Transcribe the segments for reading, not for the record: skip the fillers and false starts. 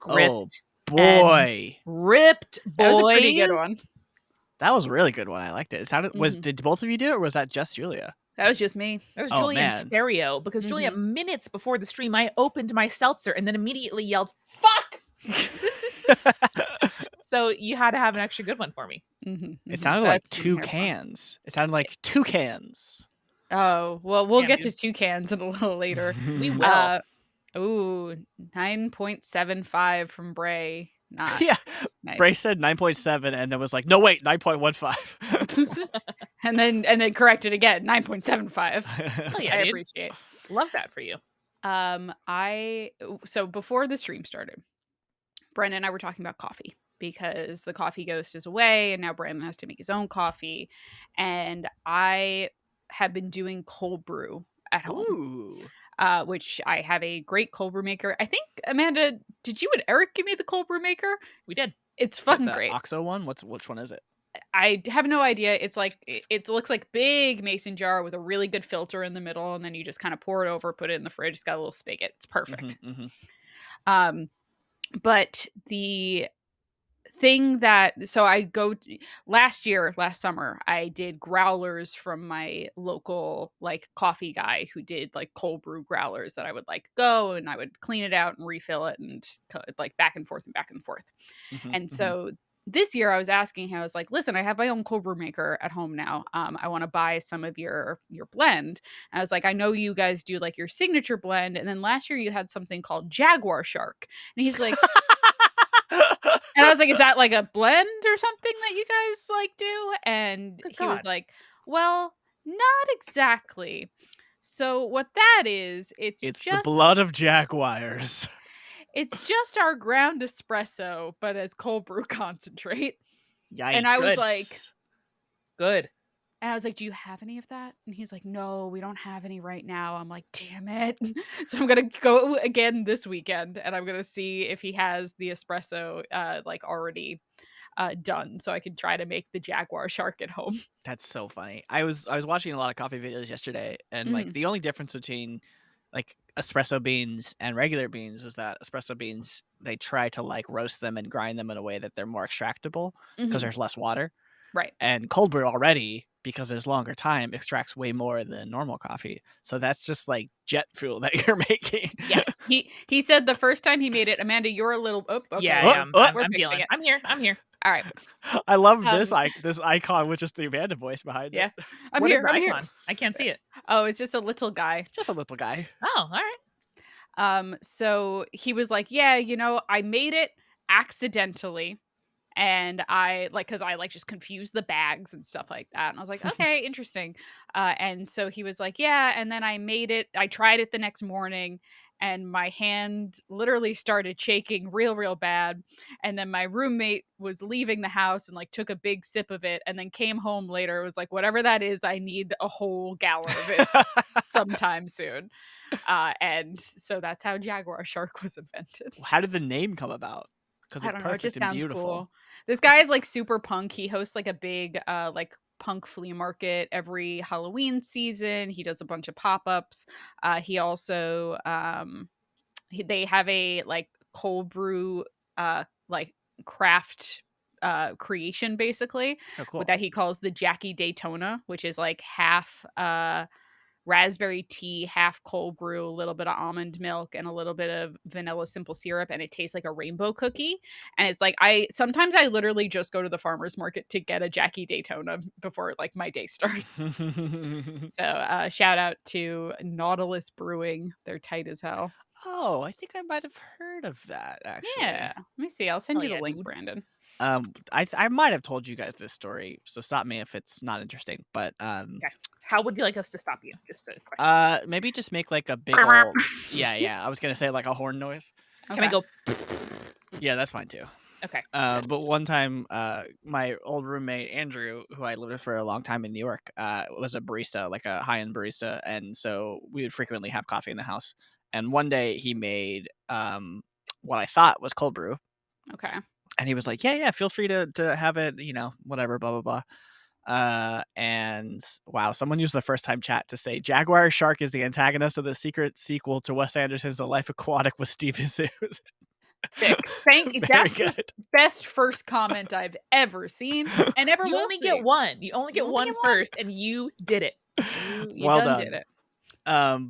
Oh ripped. boy. Ripped boys. That was a pretty good one. That was a really good one. I liked it. It sounded did both of you do it, or was that just Julia? That was just me. That was Oh, Julia in man. stereo, because Julia, minutes before the stream, I opened my seltzer and then immediately yelled, "Fuck!" So you had to have an extra good one for me. It sounded like two cans. It sounded like two cans. Oh, well, we'll Damn, get dude. to two cans in a little later. We will. Ooh, 9.75 from Bray. Not Yeah. nice. Bray said 9.7 and then was like, no, wait, 9.15. and then corrected again, 9.75. Oh, yeah, I dude. appreciate. Love that for you. So before the stream started, Brendan and I were talking about coffee because the coffee ghost is away and now Brandon has to make his own coffee. And I have been doing cold brew at home. Ooh. Which I have a great cold brew maker. I think, Amanda, did you and Eric give me the cold brew maker? We did. It's Is fucking that the great. OXO one? Which one is it? I have no idea. It's like, it looks like big mason jar with a really good filter in the middle, and then you just kind of pour it over, put it in the fridge. It's got a little spigot. It's perfect. But the thing so last summer I did growlers from my local like coffee guy who did like cold brew growlers that I would like go and I would clean it out and refill it and like back and forth. And so this year I was asking him, I was like, listen, I have my own cold brew maker at home now. I want to buy some of your blend. And I was like, I know you guys do like your signature blend. And then last year you had something called Jaguar Shark. And he's like, and I was like, is that like a blend or something that you guys like do? And he was like, well, not exactly. So what that is, it's just the blood of jaguars. It's just our ground espresso, but as cold brew concentrate. Yikes. And I was like, good. And I was like, do you have any of that? And he's like, no, we don't have any right now. I'm like, damn it. So I'm going to go again this weekend and I'm going to see if he has the espresso like already done so I can try to make the Jaguar Shark at home. That's so funny. I was watching a lot of coffee videos yesterday, and like the only difference between like espresso beans and regular beans is that espresso beans, they try to like roast them and grind them in a way that they're more extractable because there's less water. Right. And cold brew already, because there's longer time, extracts way more than normal coffee. So that's just like jet fuel that you're making. Yes. He said the first time he made it, Amanda, you're a little okay. Yeah, I'm feeling it. I'm here. All right. I love this icon with just the Amanda voice behind it. I'm What here. is the I'm icon? here. I can't see it. Oh, it's just a little guy. Just a little guy. Oh, all right. So he was like, yeah, I made it accidentally. And I because I just confused the bags and stuff like that. And I was like, okay, interesting. And so he was like, yeah. And then I tried it the next morning and my hand literally started shaking real bad. And then my roommate was leaving the house and like took a big sip of it and then came home later. It was like, whatever that is, I need a whole gallon of it sometime soon. And so that's how Jaguar Shark was invented. How did the name come about? I don't know. It just sounds cool. This guy is like super punk. He hosts like a big like punk flea market every Halloween season. He does a bunch of pop-ups. He also they have a like cold brew like craft creation basically that he calls the Jackie Daytona, which is like half raspberry tea, half cold brew, a little bit of almond milk and a little bit of vanilla simple syrup, and it tastes like a rainbow cookie. And it's like sometimes I literally just go to the farmer's market to get a Jackie Daytona before like my day starts. So shout out to Nautilus Brewing. They're tight as hell. Oh, I think I might have heard of that actually. Yeah. Let me see. I'll send you the link, dude. Brandon. I might have told you guys this story, so stop me if it's not interesting. But okay. How would you like us to stop you? Just a question. Maybe just make like a big old yeah. I was gonna say like a horn noise. Can I go? Yeah, that's fine too. Okay. But one time, my old roommate Andrew, who I lived with for a long time in New York, was a barista, like a high-end barista, and so we would frequently have coffee in the house. And one day he made what I thought was cold brew. Okay. And he was like, yeah, feel free to have it, whatever, blah, blah, blah. And wow, someone used the first time chat to say Jaguar Shark is the antagonist of the secret sequel to Wes Anderson's The Life Aquatic with Steve Zissou. Sick. Thank you. Very That's the good. best first comment I've ever seen and ever You will only see. get one. You only get only one get one. first, and you did it. You Well done done. did it.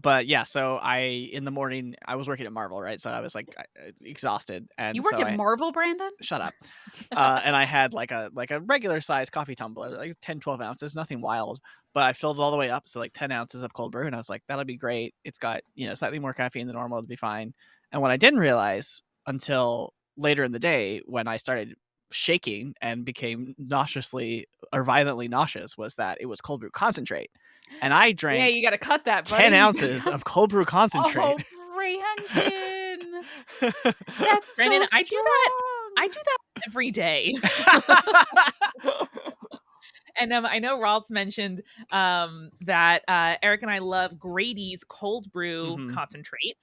But yeah, so in the morning, I was working at Marvel, right? So I was like exhausted, and You worked so at Marvel, Brandon? shut up. And I had like a regular size coffee tumbler, like 10, 12 ounces, nothing wild, but I filled it all the way up. So like 10 ounces of cold brew. And I was like, that'll be great. It's got, slightly more caffeine than normal. It'll be fine. And what I didn't realize until later in the day when I started shaking and became nauseously or violently nauseous was that it was cold brew concentrate. And I Yeah, drank you gotta cut that, buddy. 10 ounces of cold brew concentrate. Oh, Brandon. That's Brandon, so I do that. strong. I do that every day. And I know Ralph's mentioned that Eric and I love Grady's cold brew Mhm. concentrate.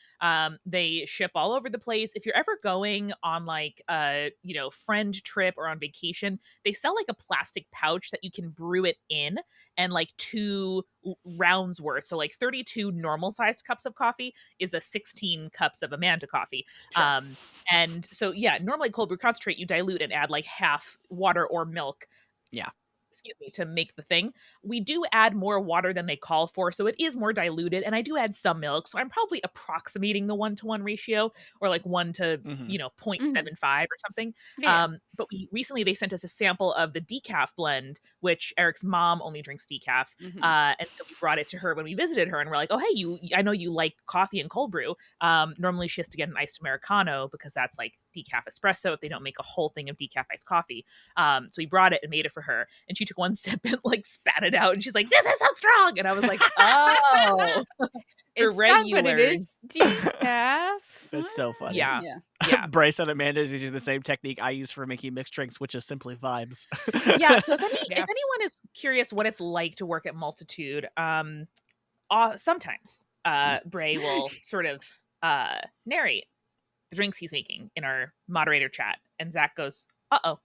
They ship all over the place. If you're ever going on like a friend trip or on vacation, they sell like a plastic pouch that you can brew it in, and like 2 rounds worth. So like 32 normal sized cups of coffee is a 16 cups of Amanda coffee. Sure. And so yeah, normally cold brew concentrate you dilute and add like half water or milk, Yeah. excuse me, to make the thing. We do add more water than they call for, so it is more diluted, and I do add some milk, so I'm probably approximating the 1-to-1 ratio, or like 1 to, Mhm. 0.75 or something. Yeah. But recently they sent us a sample of the decaf blend, which Eric's mom only drinks decaf. Mhm. And so we brought it to her when we visited her, and we're like, oh, hey, I know you like coffee and cold brew. Normally she has to get an iced Americano because that's like decaf espresso if they don't make a whole thing of decaf iced coffee. So we brought it and made it for her, and she took one sip and like spat it out, and she's like, "This is so strong," and I was like, "Oh, for It's strong, but it is regulars." decaf. That's so funny. Yeah, Yeah. yeah, Bryce and Amanda is using the same technique I use for making mixed drinks, which is simply vibes. yeah. So if Yeah. anyone is curious what it's like to work at Multitude, sometimes Bray will sort of narrate the drinks he's making in our moderator chat, and Zach goes, "Uh-oh."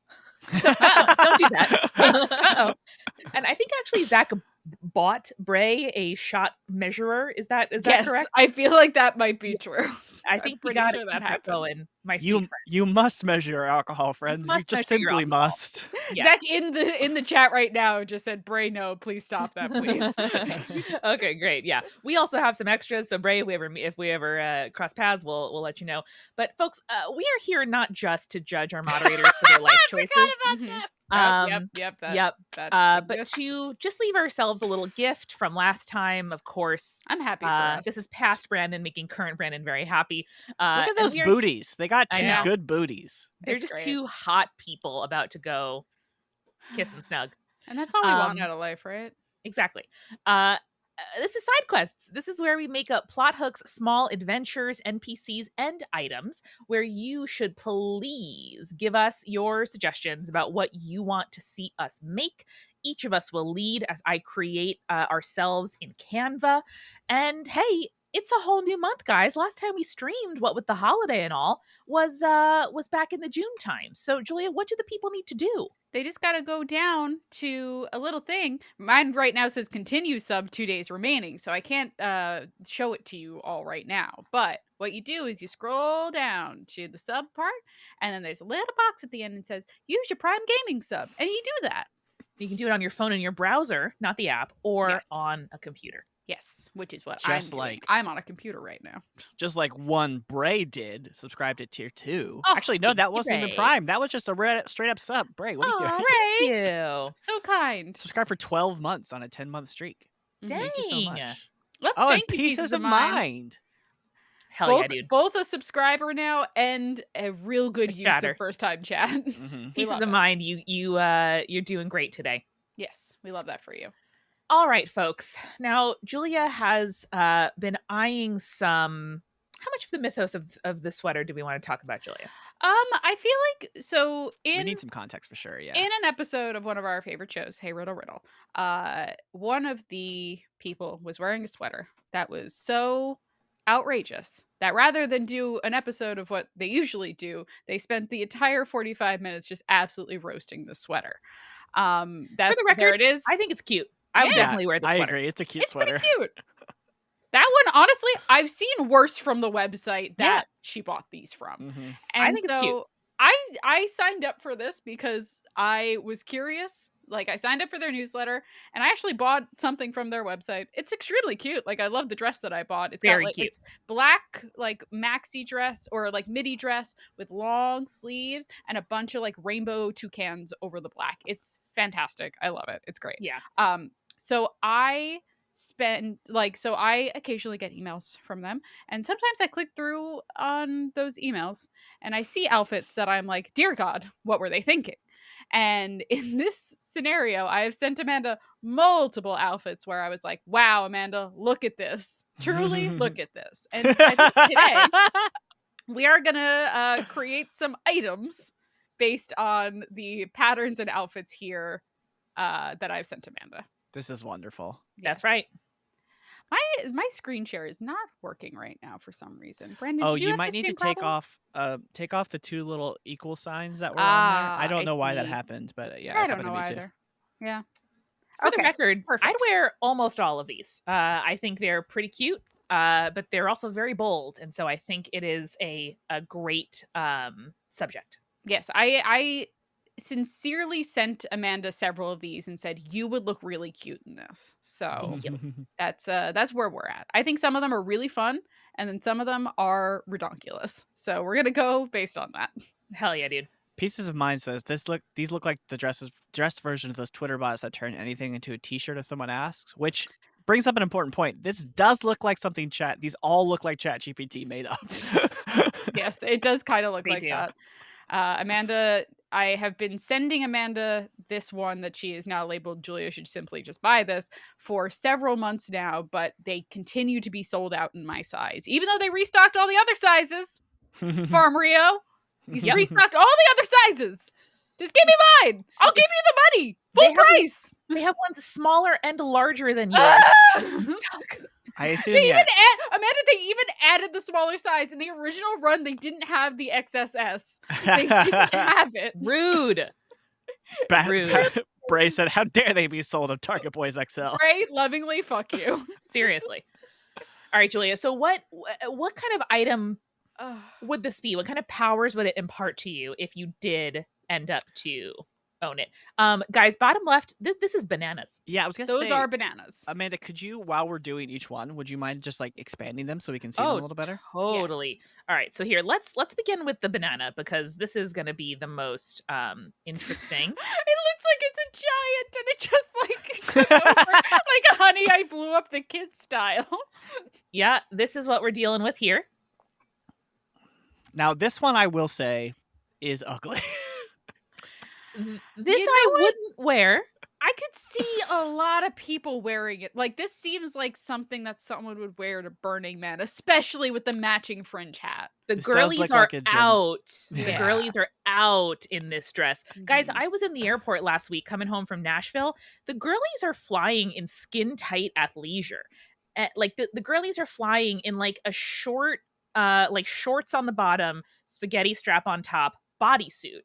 Don't do that. Uh-oh. And I think actually Zach bought Bray a shot measurer. Is that Yes, correct? I feel like that might be true. I I'm think we pretty got sure to that keep that happened. going. My sweet friend. You must measure your alcohol, friends. You must just measure your simply alcohol. must. Yeah. Zach in the chat right now just said, "Bray, no, please stop that, please." Okay, great. Yeah, we also have some extras. So Bray, if we ever cross paths, we'll let you know. But folks, we are here not just to judge our moderators for their life choices. Mhm. Yep. Yep. That But exists. to just leave ourselves a little gift from last time, of course. I'm happy for us. This is past Brandon making current Brandon very happy. Look at And those we are booties. They got I two know. good booties. They're It's just great. 2 hot people about to go kiss and snug. And that's all we want Um, out of life, right? Exactly. This is side quests. This is where we make up plot hooks, small adventures, NPCs, and items where you should please give us your suggestions about what you want to see us make. Each of us will lead as I create ourselves in Canva. And hey, it's a whole new month, guys. Last time we streamed, what with the holiday and all, was back in the June time. So, Julia, what do the people need to do? They just got to go down to a little thing. Mine right now says continue sub 2 days remaining, so I can't show it to you all right now. But what you do is you scroll down to the sub part, and then there's a little box at the end that says use your Prime Gaming sub, and you do that. You can do it on your phone in your browser, not the app, or Yes. on a computer. Yes, which is what Just I'm doing. like- I'm on a computer right now. Just like one Bray did, subscribe to tier 2. Oh, Actually, no, thank that you, wasn't even Bray. Prime. That was just a straight up sub. Bray, what are you doing? Aw, Bray. thank you. So kind. Subscribe for 12 months on a 10-month streak. Dang. Thank you so much. Well, Oh, and thank you, pieces of mind. Hell yeah, dude. Both a subscriber now and a real good use chatter. of first time chat. Mhm. We Pieces love of it. mind, you're doing great today. Yes, we love that for you. All right, folks. Now, Julia has been eyeing some. How much of the mythos of the sweater do we want to talk about, Julia? I feel like so We in need some context for sure, yeah. in an episode of one of our favorite shows, Hey Riddle Riddle, one of the people was wearing a sweater that was so outrageous that rather than do an episode of what they usually do, they spent the entire 45 minutes just absolutely roasting the sweater. That's For the record, there it is. I think it's cute. I would Yeah, definitely wear the I sweater. agree. It's a cute It's sweater. pretty cute. That one, honestly, I've seen worse from the website that she bought these from. Mm-hmm. I And think it's cute. so I signed up for this because I was curious. Like, I signed up for their newsletter and I actually bought something from their website. It's extremely cute. Like, I love the dress that I bought. It's got Very like, cute. it's black, like maxi dress or like midi dress with long sleeves and a bunch of like rainbow toucans over the black. It's fantastic. I love it. It's great. Yeah. So I occasionally get emails from them, and sometimes I click through on those emails and I see outfits that I'm like, dear God, what were they thinking? And in this scenario, I have sent Amanda multiple outfits where I was like, wow, Amanda, look at this. Truly look at this. And I think today we are gonna create some items based on the patterns and outfits here that I've sent Amanda. This is wonderful. That's right. My screen share is not working right now for some reason. Brandon, Oh, did you you have might the need to same problem? take off the 2 little equal signs that were on there. I Ah, don't I know why that see. happened, but yeah, I it don't happened to know me too. either. Yeah. For the Okay. record, I'd Perfect. wear almost all of these. I think they're pretty cute, but they're also very bold, and so I think it is a great subject. Yes, I sincerely sent Amanda several of these and said you would look really cute in this. So that's where we're at. I think some of them are really fun, and then some of them are redonkulous. So we're gonna go based on that. Hell yeah, dude. Pieces of Mind says these look like the dress version of those Twitter bots that turn anything into a T-shirt if someone asks, which brings up an important point. This does look like something these all look like ChatGPT made up. Yes, it does kind of look They like do. that. Amanda, I have been sending Amanda this one that she is now labeled Julia should simply just buy this for several months now, but they continue to be sold out in my size, even though they restocked all the other sizes. Farm Rio, he's restocked all the other sizes. Just give me mine. I'll give you the money. Full price. They have ones smaller and larger than yours. I assume Amanda, they even added the smaller size. In the original run, they didn't have the XSS. They didn't have it. Rude. Rude. Bray said, "How dare they be sold of Target Boys XL?" Bray, lovingly, fuck you. Seriously. All right, Julia. So what kind of item would this be? What kind of powers would it impart to you if you did end up to own it? Guys, bottom left, this is bananas. Yeah, I was gonna Those say, are bananas. Amanda, could you, while we're doing each one, would you mind just like expanding them so we can see them a little better? Totally. Yes. All right, so here, let's begin with the banana because this is going to be the most interesting. It looks like it's a giant and it just like took over like a Honey, I Blew Up the Kid style. Yeah, this is what we're dealing with here. Now, this one I will say is ugly. This I wouldn't wear. I could see a lot of people wearing it. Like, this seems like something that someone would wear to Burning Man, especially with the matching fringe hat. The This girlies are out. Yeah. The girlies are out in this dress. Guys, Mhm. I was in the airport last week coming home from Nashville. The girlies are flying in skin tight athleisure. Like the girlies are flying in like a short like shorts on the bottom, spaghetti strap on top, bodysuit.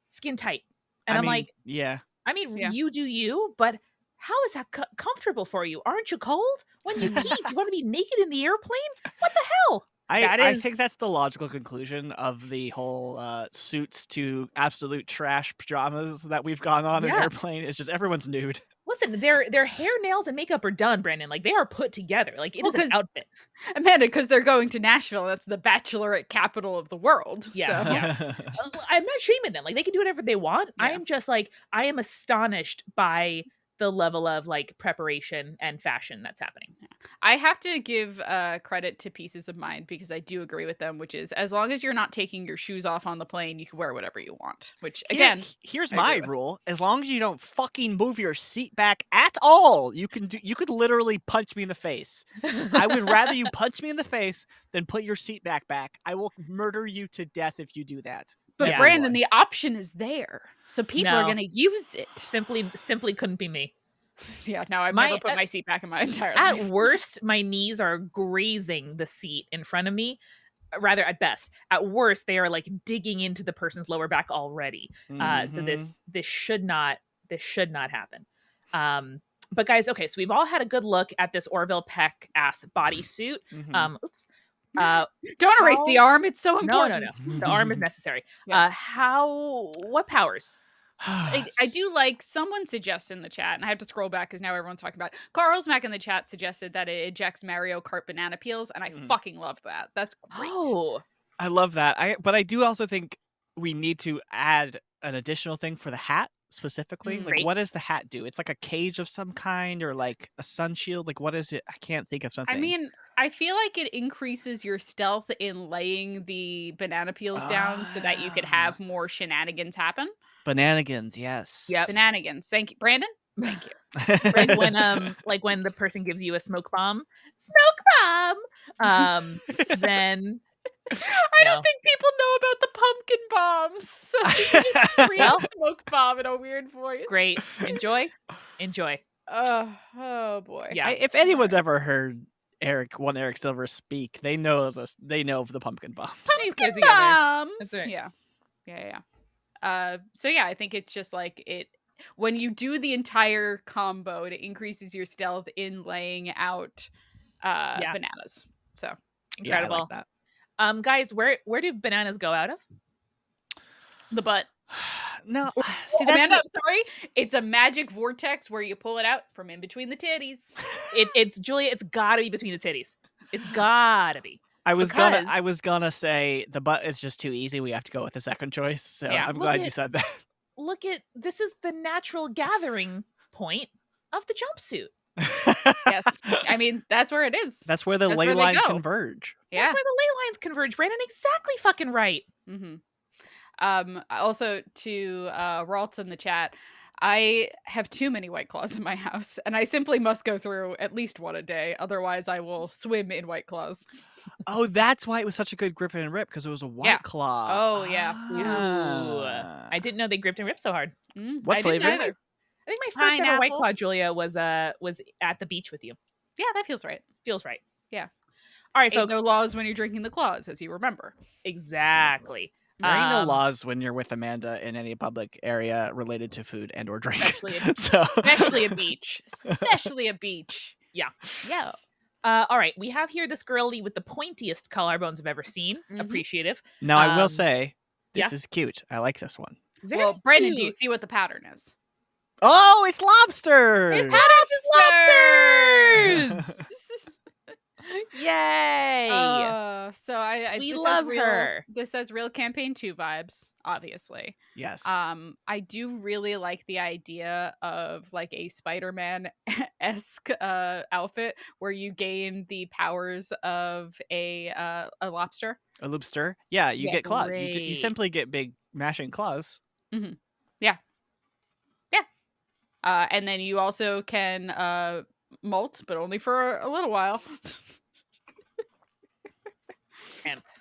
Skin tight. And I'm like, yeah. you do you, but how is that comfortable for you? Aren't you cold? When you pee, do you want to be naked in the airplane? What the hell? I think that's the logical conclusion of the whole suits to absolute trash pajamas that we've gone on an airplane. It's just everyone's nude. Listen, their hair, nails, and makeup are done, Brandon. Like, they are put together. Like, it is an outfit. Amanda, because they're going to Nashville. That's the bachelorette capital of the world. Yeah, so. yeah. I'm not shaming them. Like, they can do whatever they want. Yeah. I am just like, I am astonished by the level of like preparation and fashion that's happening. I have to give credit to Pieces of Mind because I do agree with them, which is as long as you're not taking your shoes off on the plane, you can wear whatever you want. Which again, here's my rule: as long as you don't fucking move your seat back at all, you could literally punch me in the face. I would rather you punch me in the face than put your seat back. I will murder you to death if you do that. But Brandon, the option is there, so people are going to use it. Simply couldn't be me. Yeah, no, I've never put my seat back in my entire life. At worst, my knees are grazing the seat in front of me. Rather, at best. At worst, they are like digging into the person's lower back already. So this should not happen. But guys, okay, so we've all had a good look at this Orville Peck ass bodysuit. Oops. Don't erase the arm. It's so No. important. The arm is necessary. Yes. What powers? I do like someone suggested in the chat, and I have to scroll back because now everyone's talking about it. Carl's Mac in the chat suggested that it ejects Mario Kart banana peels, and I fucking love that. That's great. Oh, I love that. But I do also think we need to add an additional thing for the hat specifically. Like, Great. what does the hat do? It's like a cage of some kind, or like a sun shield. Like, what is it? I can't think of something. I mean, I feel like it increases your stealth in laying the banana peels down so that you could have more shenanigans happen. Bananigans, yes. Yep. Bananigans. Thank you, Brandon. Thank you. Like when the person gives you a smoke bomb, then I don't think people know about the pumpkin bombs. So you can just scream smoke bomb in a weird voice. Great. Enjoy. Oh boy. Yeah. If anyone's ever heard Eric Silver speak, they know of the pumpkin bombs. Pumpkin bombs. That's right. Yeah. So yeah, I think it's just like it when you do the entire combo, it increases your stealth in laying out bananas. So incredible. Yeah, I like that. Guys, where do bananas go out of? The butt. No, see, Amanda, I'm sorry. It's a magic vortex where you pull it out from in between the titties. It's Julia. It's gotta be between the titties. It's gotta be. I was gonna say the butt is just too easy. We have to go with the second choice. So yeah, I'm glad you said that. This is the natural gathering point of the jumpsuit. Yes, I mean that's where it is. That's where the ley lines converge. Yeah, that's where the ley lines converge. Brandon, exactly fucking right. Also to Raltz in the chat, I have too many White Claws in my house, and I simply must go through at least one a day. Otherwise, I will swim in White Claws. Oh, that's why it was such a good grip and rip, because it was a White Claw. Oh yeah. I didn't know they gripped and ripped so hard. What flavor? I think my first ever White Claw, Julia, was at the beach with you. Yeah, that feels right. Feels right. Yeah. All right, folks. No laws when you're drinking the claws, as you remember. Exactly. There ain't no laws when you're with Amanda in any public area related to food and or drink. Especially a beach. Especially a beach. Yeah. Yeah. All right. We have here this girlie with the pointiest collarbones I've ever seen. Appreciative. Now, I will say, this is cute. I like this one. Well, Brandon, do you see what the pattern is? Oh, it's lobsters! It's lobsters! Yay! So we love her. This has real Campaign 2 vibes, obviously. Yes. I do really like the idea of like a Spider-Man-esque outfit where you gain the powers of a lobster. A lobster? Yeah, you get claws. You simply get big mashing claws. Yeah. And then you also can molt, but only for a little while.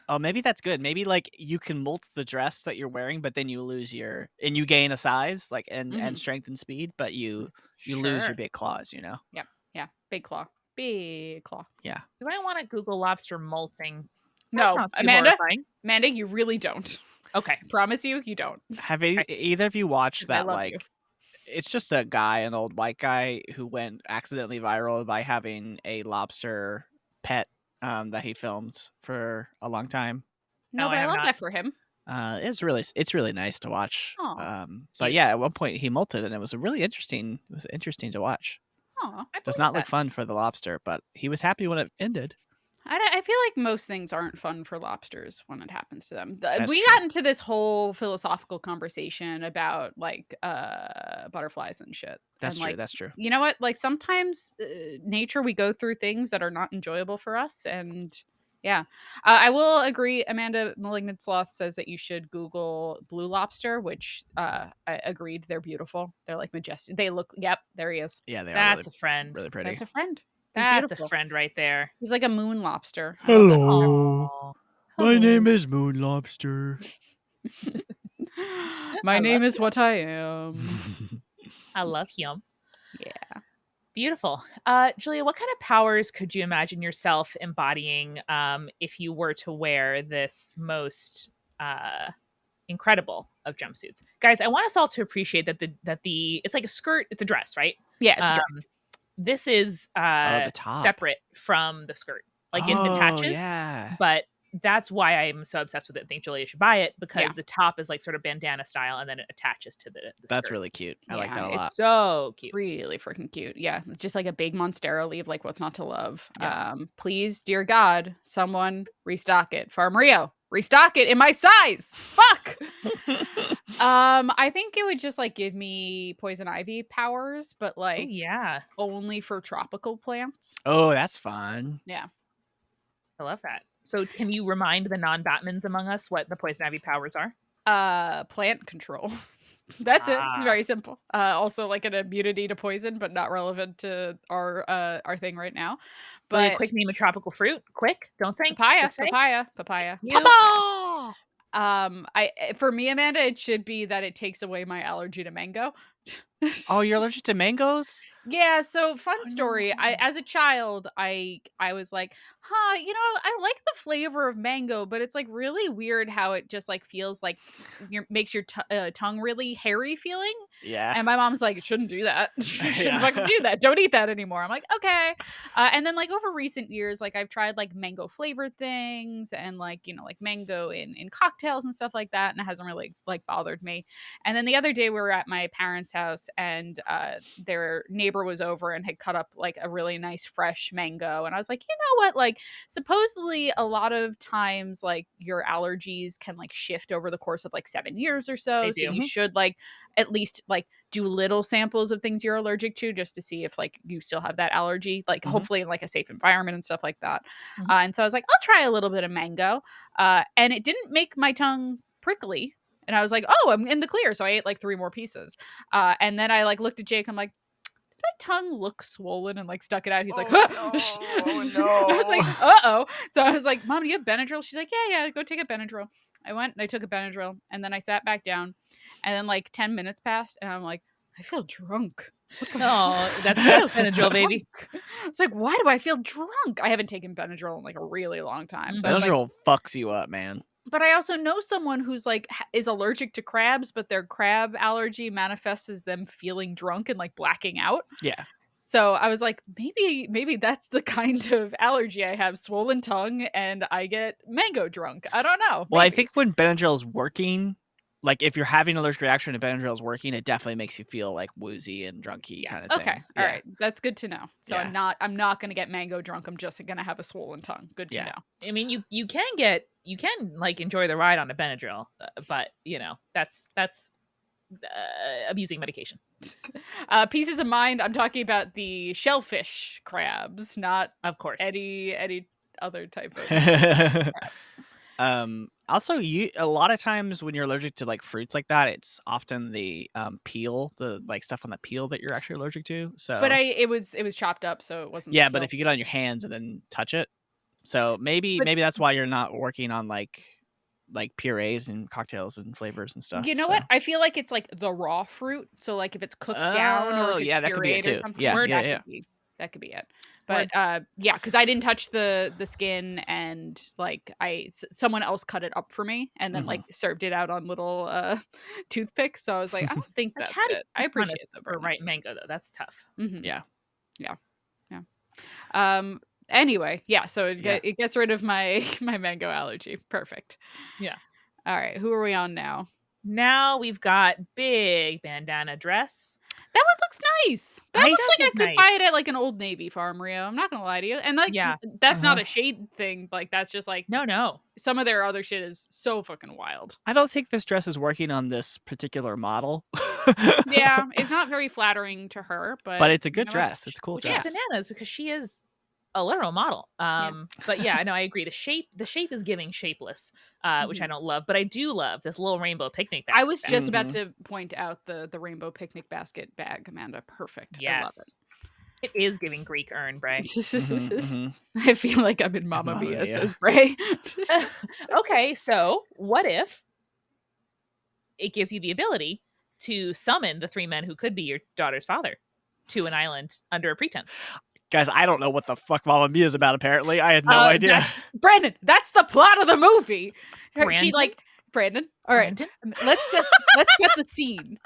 Oh, maybe that's good. Maybe like you can molt the dress that you're wearing, but then you lose and you gain a size, like and strength and speed, but you lose your big claws, you know? Yeah. Big claw. Yeah. Do I want to Google lobster molting? No, Amanda, you really don't. Okay. Promise you don't. Have either of you watched that? Like, it's just a guy, an old white guy who went accidentally viral by having a lobster pet that he filmed for a long time. No, but I love that for him. It's really nice to watch. But yeah, at one point he molted, and it was interesting to watch. Does not look fun for the lobster, but he was happy when it ended. I feel like most things aren't fun for lobsters when it happens to them. We got into this whole philosophical conversation about like butterflies and shit. That's true. That's true. You know what? Like sometimes nature, we go through things that are not enjoyable for us. And yeah, I will agree. Amanda Malignant Sloth says that you should Google blue lobster, which I agreed. They're beautiful. They're like majestic. They look, yep, there he is. Yeah, they are. That's a friend. Really pretty. That's a friend. That's a friend right there. He's like a moon lobster. Hello. My name is Moon Lobster. My name is what I am. I love him. Yeah. Beautiful. Julia, what kind of powers could you imagine yourself embodying if you were to wear this most incredible of jumpsuits? Guys, I want us all to appreciate that the it's like a skirt, it's a dress, right? Yeah, it's a dress. This is the top. separate from the skirt. Like it Oh, attaches, yeah. but that's why I'm so obsessed with it and think Julia should buy it, because Yeah. the top is like sort of bandana style and then it attaches to the That's skirt. really cute. I like Yeah, that a it's lot. So cute. really freaking cute. Yeah, it's just like a big Monstera leaf, like what's not to love. Yeah. Please, dear God, someone restock it. Farm Rio, restock it in my size. Fuck. I think it would just like give me poison ivy powers, but Oh like yeah. only for tropical plants. Oh, that's fun. Yeah. I love that. So can you remind the non-Batmans among us what the poison ivy powers are? Plant control. That's it. Ah. Very simple. Also like an immunity to poison, but not relevant to our thing right now. Really But quick, name a tropical fruit. Quick, don't think. papaya, Just say. papaya. You. Papa! For me, Amanda, it should be that it takes away my allergy to mango. Oh, you're allergic to mangoes? Yeah, so fun Oh, story. no. As a child, I was like, huh, I like the flavor of mango, but it's like really weird how it just like feels like makes your tongue really hairy feeling. Yeah. And my mom's like, it shouldn't do that. You shouldn't Yeah. fucking do that. Don't eat that anymore. I'm like, okay. And then like over recent years, like I've tried like mango flavored things and like, like mango in cocktails and stuff like that. And it hasn't really like bothered me. And then the other day we were at my parents' house and their neighbor was over and had cut up like a really nice fresh mango. And I was like, you know what? Like supposedly a lot of times like your allergies can like shift over the course of like 7 years or so. They So do. you should like at least like do little samples of things you're allergic to just to see if like you still have that allergy, like hopefully in like a safe environment and stuff like that. And so I was like, I'll try a little bit of mango. And it didn't make my tongue prickly. And I was like, oh, I'm in the clear. So I ate like 3 more pieces. And then I like looked at Jake. I'm like, does my tongue look swollen, and like stuck it out? He's like, huh. No. I was like, uh-oh. So I was like, Mom, do you have Benadryl? She's like, yeah, go take a Benadryl. I went and I took a Benadryl and then I sat back down and then like 10 minutes passed and I'm like, I feel drunk. Oh, that's Benadryl, baby. It's like, why do I feel drunk? I haven't taken Benadryl in like a really long time. So Benadryl fucks you up, man. But I also know someone who's like is allergic to crabs, but their crab allergy manifests as them feeling drunk and like blacking out. Yeah. So I was like, maybe that's the kind of allergy I have, swollen tongue, and I get mango drunk. I don't know. Well, I think when Benadryl is working, like if you're having an allergic reaction and Benadryl is working, it definitely makes you feel like woozy and drunky kind of thing. Okay. All right. That's good to know. So Yeah. I'm not going to get mango drunk. I'm just going to have a swollen tongue. Good to know. I mean, you can like enjoy the ride on a Benadryl, but that's abusing medication. Pieces of mind. I'm talking about the shellfish crabs, not of course any other type of crabs. Also, a lot of times when you're allergic to like fruits like that, it's often the peel, the like stuff on the peel that you're actually allergic to. So, but it was chopped up, so it wasn't. Yeah, but if you get on your hands and then touch it, so maybe that's why you're not working on like purees and cocktails and flavors and stuff. You know what? I feel like it's like the raw fruit. So like if it's cooked down or if it's that could be it pureed or too. something, that could be it. But yeah, because I didn't touch the skin and like someone else cut it up for me and then like served it out on little toothpicks. So I was like, I don't think that's it. I appreciate it. For right mango though, that's tough. Yeah. Anyway, yeah. So it gets rid of my mango allergy. Perfect. Yeah. All right. Who are we on now? Now we've got big bandana dress. That one looks nice. That looks like I could buy it at like an Old Navy farm, Rio. I'm not gonna lie to you. And like, that's not a shade thing. Like, that's just like no. Some of their other shit is so fucking wild. I don't think this dress is working on this particular model. Yeah, it's not very flattering to her, but it's a good dress. It's a cool dress. Which is bananas because she is a literal model. But yeah, no, I agree. The shape is giving shapeless, which I don't love, but I do love this little rainbow picnic basket. I was just about to point out the rainbow picnic basket bag, Amanda. Perfect. Yes. I love it. It is giving Greek urn, Bray. I feel like I'm in Mamma Mia, says Bray. Okay, so what if it gives you the ability to summon the 3 men who could be your daughter's father to an island under a pretense? Guys, I don't know what the fuck Mamma Mia is about, apparently. I had no idea. Brandon, that's the plot of the movie. Brandon? All right. Brandon? Let's set the scene.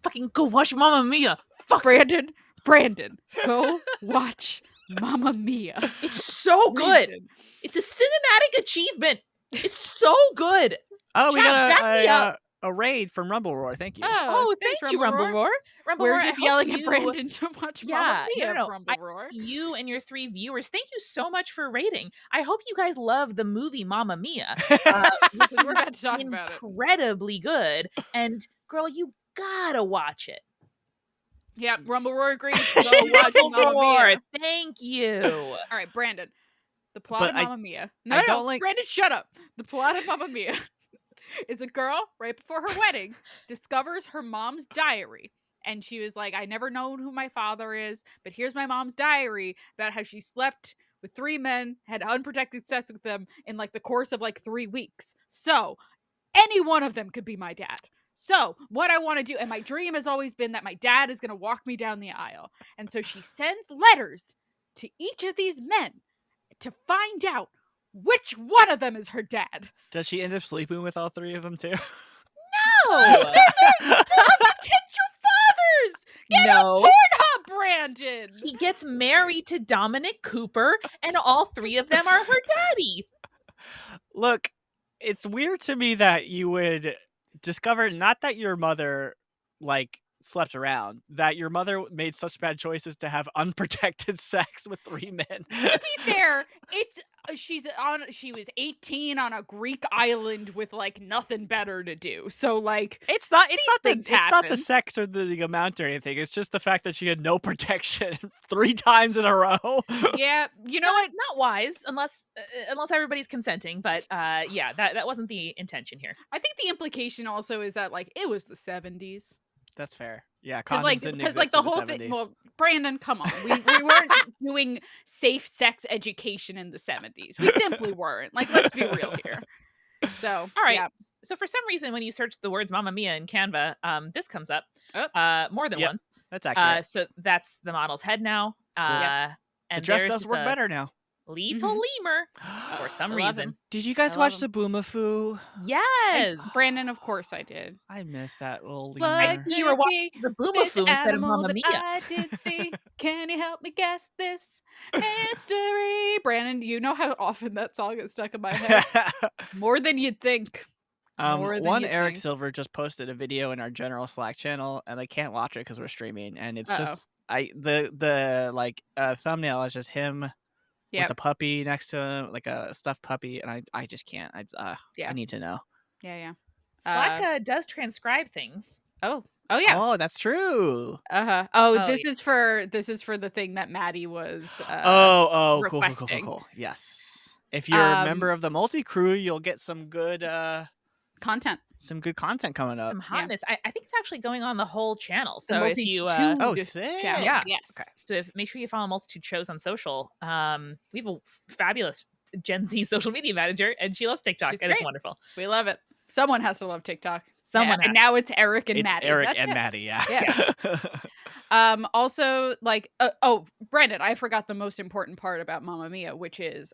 Fucking go watch Mamma Mia. Fuck. Brandon, Brandon, go watch Mamma Mia. It's so good. Brandon. It's a cinematic achievement. It's so good. Oh, we Chat, back me up. got a raid from Rumble Roar. Thank you. Oh, thanks, thank you, Rumble Roar. Rumble We're Roar, just I hope yelling at you- Brandon to watch Mamma Mia. no. Rumble Roar. You and your 3 viewers, thank you so much for rating. I hope you guys love the movie Mamma Mia. Because we're about to talk about it. Incredibly good. And girl, you gotta watch it. Yep, Rumble Roar agrees. Go watch Mamma Mia. Thank you. All right, Brandon. The plot But of Mamma Mia. I don't like- Brandon, shut up. The plot of Mamma Mia is a girl right before her wedding discovers her mom's diary. And she was like, I never known who my father is, but here's my mom's diary about how she slept with 3 men, had unprotected sex with them in like the course of like 3 weeks. So any one of them could be my dad. So what I want to do, and my dream has always been that my dad is going to walk me down the aisle. And so she sends letters to each of these men to find out which one of them is her dad. Does she end up sleeping with all 3 of them too? No. They're potential fathers. Get No. on Pornhub, Brandon. He gets married to Dominic Cooper, and all 3 of them are her daddy. Look, it's weird to me that you would discover not that your mother like slept around, that your mother made such bad choices to have unprotected sex with 3 men. To be fair, it's she was 18 on a Greek island with like nothing better to do. So like It's not things the happen. sex or the amount or anything. It's just the fact that she had no protection 3 times in a row. yeah, you know what? Not wise, unless everybody's consenting. But yeah, that wasn't the intention here. I think the implication also is that like it was the 70s. That's fair. Yeah, Because condoms didn't exist like the in whole 70s. thing. Well, Brandon, come on, we weren't doing safe sex education in the 70s. We simply weren't. Like, let's be real here. So, All right. yeah. So for some reason, when you search the words "Mamma Mia" in Canva, this comes up more than Yep, once. That's accurate. So that's the model's head now. Cool. And the dress there's does just work a better now. little lemur for some I love reason. him. Did you guys I love watch the him. Boomafoo? Yes, Brandon, of course I did. I miss that little But I lemur. see you were watching the This Boomafoo instead of animal Mamma that Mia. I did see. Can you help me guess this mystery? Brandon, do you know how often that song is stuck in my head? More than you'd think. More than One you'd Eric think. Silver just posted a video in our general Slack channel, and I can't watch it because we're streaming, and it's just the thumbnail is just him with a puppy next to him, like a stuffed puppy, and I just can't. I need to know. Yeah. Slack does transcribe things. Oh yeah. Oh, that's true. This is for the thing that Maddie was requesting. Cool. Yes. If you're a member of the multi-crew, you'll get some good content. Some good content coming up. Some hotness. Yeah. I think it's actually going on the whole channel. So the if you sick. Channel. Yeah. Yes. Okay. So make sure you follow Multitude shows on social. We have a fabulous Gen Z social media manager, and she loves TikTok, and it's wonderful. We love it. Someone has to love TikTok. Someone has and now it's Eric and Maddie. Maddie, yeah. Also, like, Brandon, I forgot the most important part about Mamma Mia, which is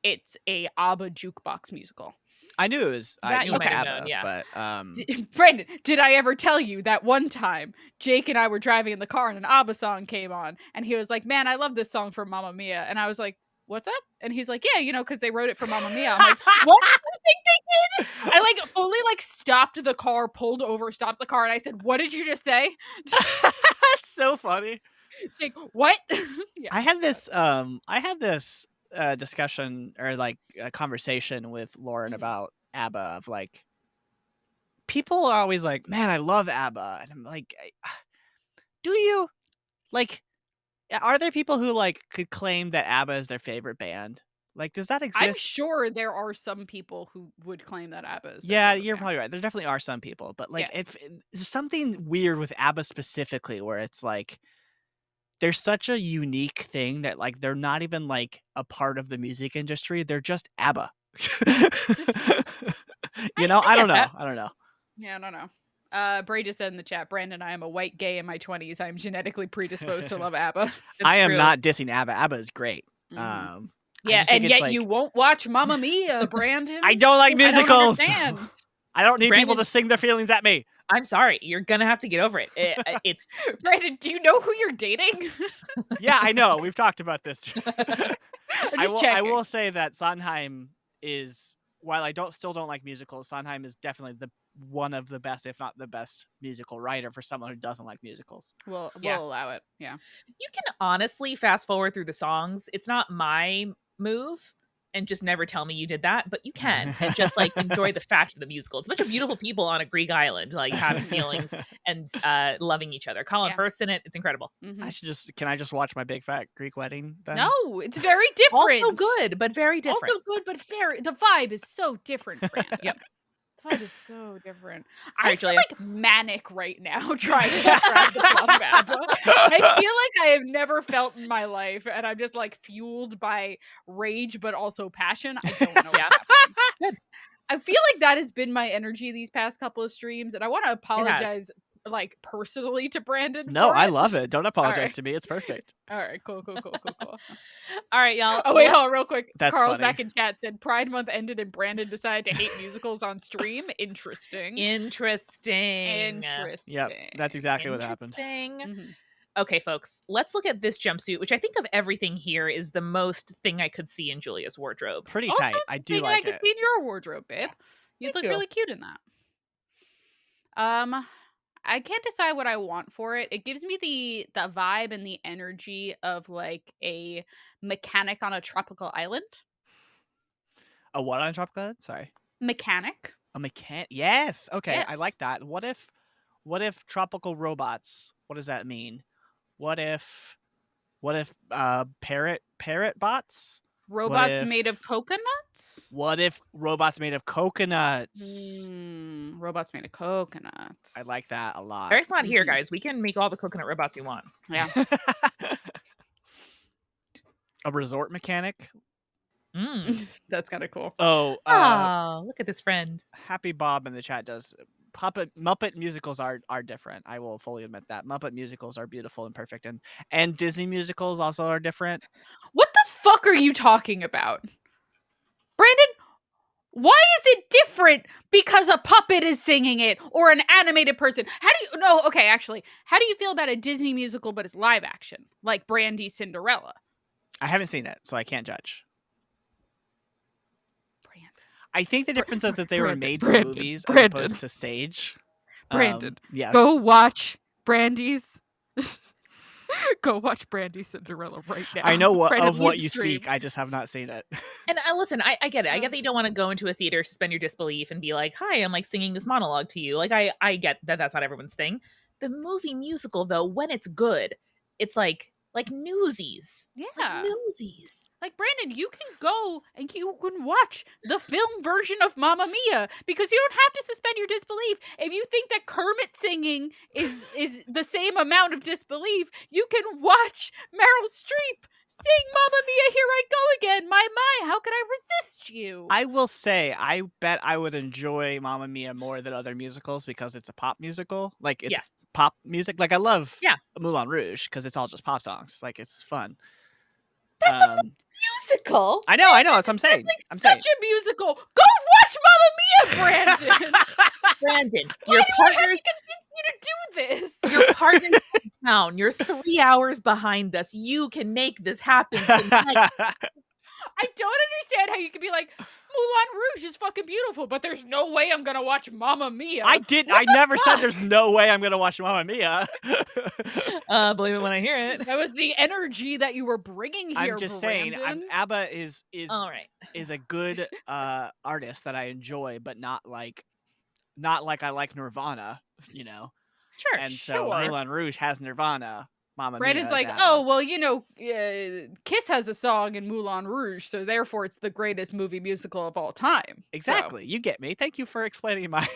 it's a ABBA jukebox musical. I knew it was. I knew okay. ABBA, known, yeah. But Brandon, did I ever tell you that one time Jake and I were driving in the car and an ABBA song came on, and he was like, "Man, I love this song from Mamma Mia," and I was like, "What's up?" And he's like, "Yeah, because they wrote it for Mamma Mia." I'm like, "What do you think they did?" I like fully like stopped the car, pulled over, stopped the car, and I said, "What did you just say?" That's so funny. Jake, what? Yeah. I had this discussion or like a conversation with Lauren about ABBA of like, people are always like, man, I love ABBA, and I'm like, do you? Like, are there people who like could claim that ABBA is their favorite band? Like, does that exist? I'm sure there are some people who would claim that ABBA is you're probably right. There definitely are some people, but like, there's something weird with ABBA specifically where it's like, there's such a unique thing that like they're not even like a part of the music industry. They're just ABBA. I don't know. I don't know. Yeah, I don't know. Bray just said in the chat, Brandon, I am a white gay in my 20s. I'm genetically predisposed to love ABBA. I am not dissing ABBA. ABBA is great. And yet you won't watch Mamma Mia, Brandon. I don't like musicals. I don't need people to sing their feelings at me. I'm sorry, you're gonna have to get over it. It's Brandon, do you know who you're dating? Yeah, I know. We've talked about this. I'm I just will. I checking. will say that Sondheim is. While I still don't like musicals, Sondheim is definitely one of the best, if not the best, musical writer for someone who doesn't like musicals. We'll Yeah. allow it. Yeah. You can honestly fast forward through the songs. It's not my move, and just never tell me you did that, but you can, and just, like, enjoy the fact of the musical. It's a bunch of beautiful people on a Greek island, like, having feelings and, loving each other. Colin Yeah. Firth's in it. It's incredible. Can I just watch my big fat Greek wedding then? No, it's very different. Also good, but very different. Also good, but the vibe is so different, Brandon. Yep. The vibe is so different. All I right, feel Julia. like manic right now trying to describe the plot of ABBA. I feel like I have never felt in my life, and I'm just like fueled by rage, but also passion. I don't know what's happening. Good. I feel like that has been my energy these past couple of streams, and I want to apologize, like, personally to Brandon. No, for I it. love it. Don't apologize right. to me. It's perfect. All right, cool. All right, y'all. Oh wait, hold on, real quick. That's Carl's funny. back in chat said Pride Month ended and Brandon decided to hate musicals on stream. Interesting. Interesting. Yep, that's exactly what happened. Interesting. Okay, folks, let's look at this jumpsuit, which I think of everything here is the most thing I could see in Julia's wardrobe. Pretty Also, tight. I do thing like I could it. see in your wardrobe, babe. You'd look really cute in that. I can't decide what I want for it. It gives me the vibe and the energy of like a mechanic on a tropical island. A what on a tropical island? Sorry. Mechanic. A mechanic. Yes. Okay, I Yes. like that. What if tropical robots? What does that mean? What if parrot bots? Robots made of coconuts? What if robots made of coconuts? Robots made of coconuts. I like that a lot. Eric's not here, guys. We can make all the coconut robots we want. Yeah. A resort mechanic? That's kind of cool. Oh, look at this friend. Happy Bob in the chat does. Muppet musicals are different. I will fully admit that. Muppet musicals are beautiful and perfect, and Disney musicals also are different. What the fuck are you talking about? Brandon, why is it different because a puppet is singing it or an animated person? How do you feel about a Disney musical but it's live action, like Brandy's Cinderella? I haven't seen it, so I can't judge. I think the difference is that they were made for movies as opposed to stage. Brandon, yes. Go watch Brandy's Cinderella right now. I know what you stream. speak. I just have not seen it. And listen, I get it. I get that you don't want to go into a theater, suspend your disbelief, and be like, "Hi, I'm like singing this monologue to you." Like I get that that's not everyone's thing. The movie musical, though, when it's good, it's like Newsies. Yeah. Like Newsies. Like, Brandon, you can go and you can watch the film version of Mamma Mia because you don't have to suspend your disbelief. If you think that Kermit singing is the same amount of disbelief, you can watch Meryl Streep sing Mamma Mia, Here I Go Again. My, how could I resist you? I will say, I bet I would enjoy Mamma Mia more than other musicals because it's a pop musical. Like, it's pop music. Like, I love Moulin Rouge because it's all just pop songs. Like, it's fun. That's a musical. I know. That's what I'm saying. That's like such a musical. Go watch Mamma Mia, Brandon. Brandon, your partners convinced you to do this. Your partner's in town. You're 3 hours behind us. You can make this happen tonight. I don't understand how you could be like, Moulin Rouge is fucking beautiful, but there's no way I'm gonna watch Mamma Mia. I never said there's no way I'm gonna watch Mamma Mia. Believe it when I hear it. That was the energy that you were bringing here. I'm just Brandon. saying, ABBA is all right. Is a good artist that I enjoy, but not like I like Nirvana, you know. Sure. And so Moulin Rouge has Nirvana. Mamma Brandon's Mia like, oh, well, you know, Kiss has a song in Moulin Rouge, so therefore it's the greatest movie musical of all time. Exactly. So. You get me. Thank you for explaining my...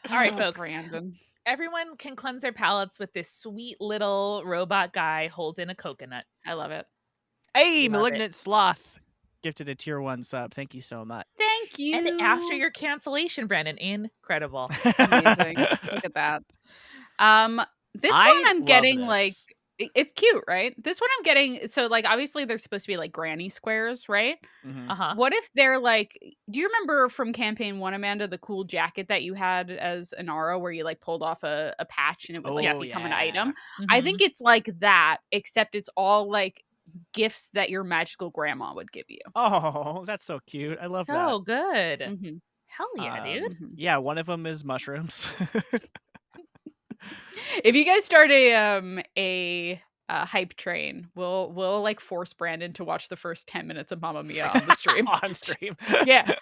All right, folks. Brandon. Everyone can cleanse their palates with this sweet little robot guy holding a coconut. I love it. Hey, Malignant Sloth gifted a tier 1 sub. Thank you so much. Thank you. And after your cancellation, Brandon, incredible. Amazing. Look at that. This one I'm getting like It's cute, right? This one I'm getting, so, like, obviously, they're supposed to be, like, granny squares, right? Mhm. Uh-huh. What if they're, like, do you remember from Campaign 1, Amanda, the cool jacket that you had as Inara where you, like, pulled off a patch and it would, like, Oh, Yes. become an yeah. item? I think Mhm. it's like that, except it's all, like, gifts that your magical grandma would give you. Oh, that's so cute. I love that. So good. Mhm, Hell yeah, dude. mhm. Yeah, one of them is mushrooms. If you guys start a hype train, we'll, like, force Brandon to watch the first 10 minutes of Mamma Mia on the stream. On stream. Yeah.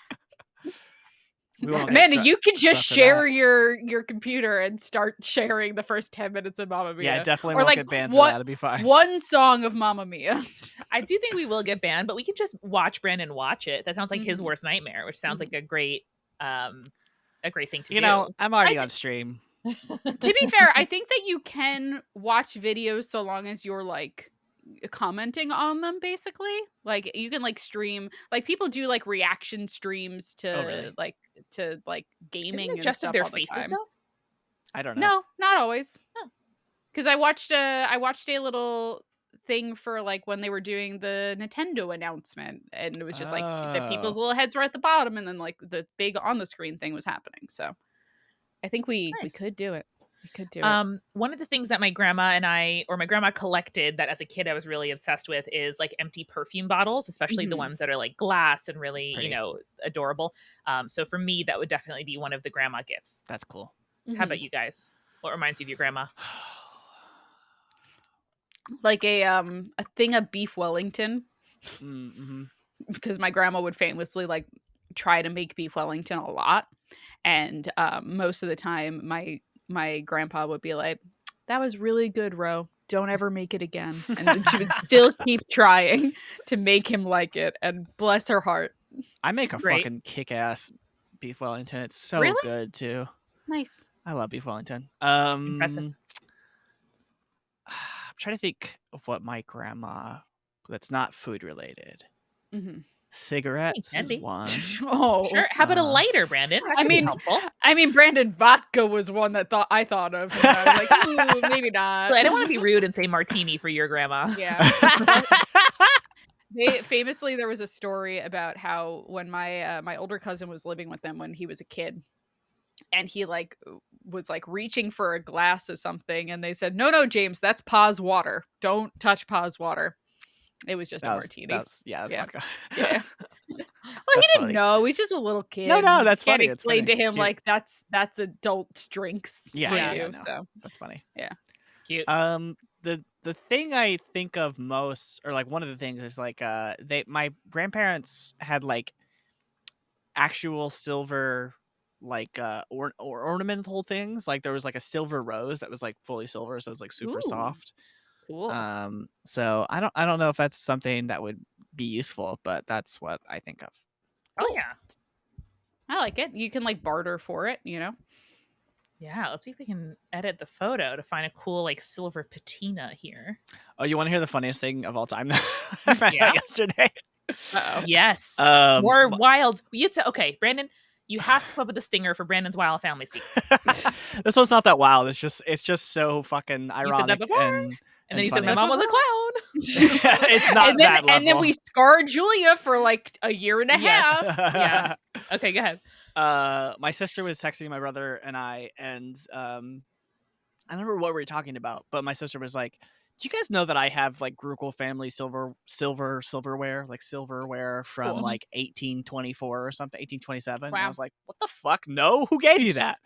We won't get Amanda, you can just stuck for that. share your computer and start sharing the first 10 minutes of Mamma Yeah, I Mia. definitely Or, won't like, get banned for what that. It'll be fine. one song of Mamma Mia. I do think we will get banned, but we can just watch Brandon watch it. That sounds like his Mhm, worst nightmare, which sounds like mhm. a great thing to You know, do. I'm I already thi on stream. To be fair, I think that you can watch videos so long as you're, like, commenting on them, basically. Like, you can, like, stream, like, people do, like, reaction streams Oh, really? to, like, Isn't gaming it and just of stuff their all the faces time. though? I don't know. No, not always. Oh, 'Cause I watched a little thing for, like, when they were doing the Nintendo announcement, and it was just, like, the people's Oh, little heads were at the bottom, and then, like, the big on the screen thing was happening, so I think we nice. could do it. We could do it. One of the things that my grandma and I, or my grandma collected that as a kid I was really obsessed with is like empty perfume bottles, especially the Mhm. ones that are like glass and really, pretty. adorable. So for me, that would definitely be one of the grandma gifts. That's cool. How about Mhm. you guys? What reminds you of your grandma? Like a thing of beef Wellington, Mm-hmm. because my grandma would famously, like, try to make beef Wellington a lot, and, most of the time, my grandpa would be like, "That was really good, Ro. Don't ever make it again." And then she would still keep trying to make him like it, and bless her heart. I make a Great. fucking kick-ass beef Wellington. It's so Really? good too. Nice. I love beef Wellington. Impressive. I'm trying to think of what my grandma that's not food related. Mhm. It Cigarettes can is be. one. Oh. Sure. How about a lighter, Brandon? That I could be mean helpful. Brandon, vodka was one that I thought of, and I was like, "Ooh, maybe not." But I don't want to be rude and say martini for your grandma. Yeah. They famously, there was a story about how when my older cousin was living with them when he was a kid, and he, like, was, like, reaching for a glass of something, and they said, "No, no, James, that's Pa's water. Don't touch Pa's water." It was just a martini. yeah, that's Yeah. vodka. Yeah. Well, he That's didn't funny. know. He's just a little No, kid. no, You that's can't funny. It's explain funny. to It's him, cute. like, that's adult drinks Yeah, for yeah, Yeah. yeah. you, No, so, that's funny. yeah. Cute. The thing I think of most, or like one of the things, is like my grandparents had like actual silver, like or ornamental things. Like there was like a silver rose that was like fully silver, so it was like super Ooh, soft. cool. So I don't know if that's something that would be useful, but that's what I think of. Oh Cool. yeah. I like it. You can, like, barter for it, you know? Yeah. Let's see if we can edit the photo to find a cool like silver patina here. Oh, you want to hear the funniest thing of all time that I found Yeah. out yesterday? Uh-oh. Yes. Um, More m- wild. Okay, Brandon, you have to come up with a stinger for Brandon's wild family secret. this one's not that wild. It's just so fucking You said that ironic before, and then you said my funny. mom was a clown. It's not that And then level. we scarred Julia for, like, a year and a Yeah. half. Yeah. Okay, go ahead. My sister was texting my brother and I, and I don't remember what we were talking about, but my sister was like, "Do you guys know that I have like Grugle family silverware, like silverware from Cool. like 1824 or something, 1827?" And I Wow. was like, "What the fuck? No, who gave you that?"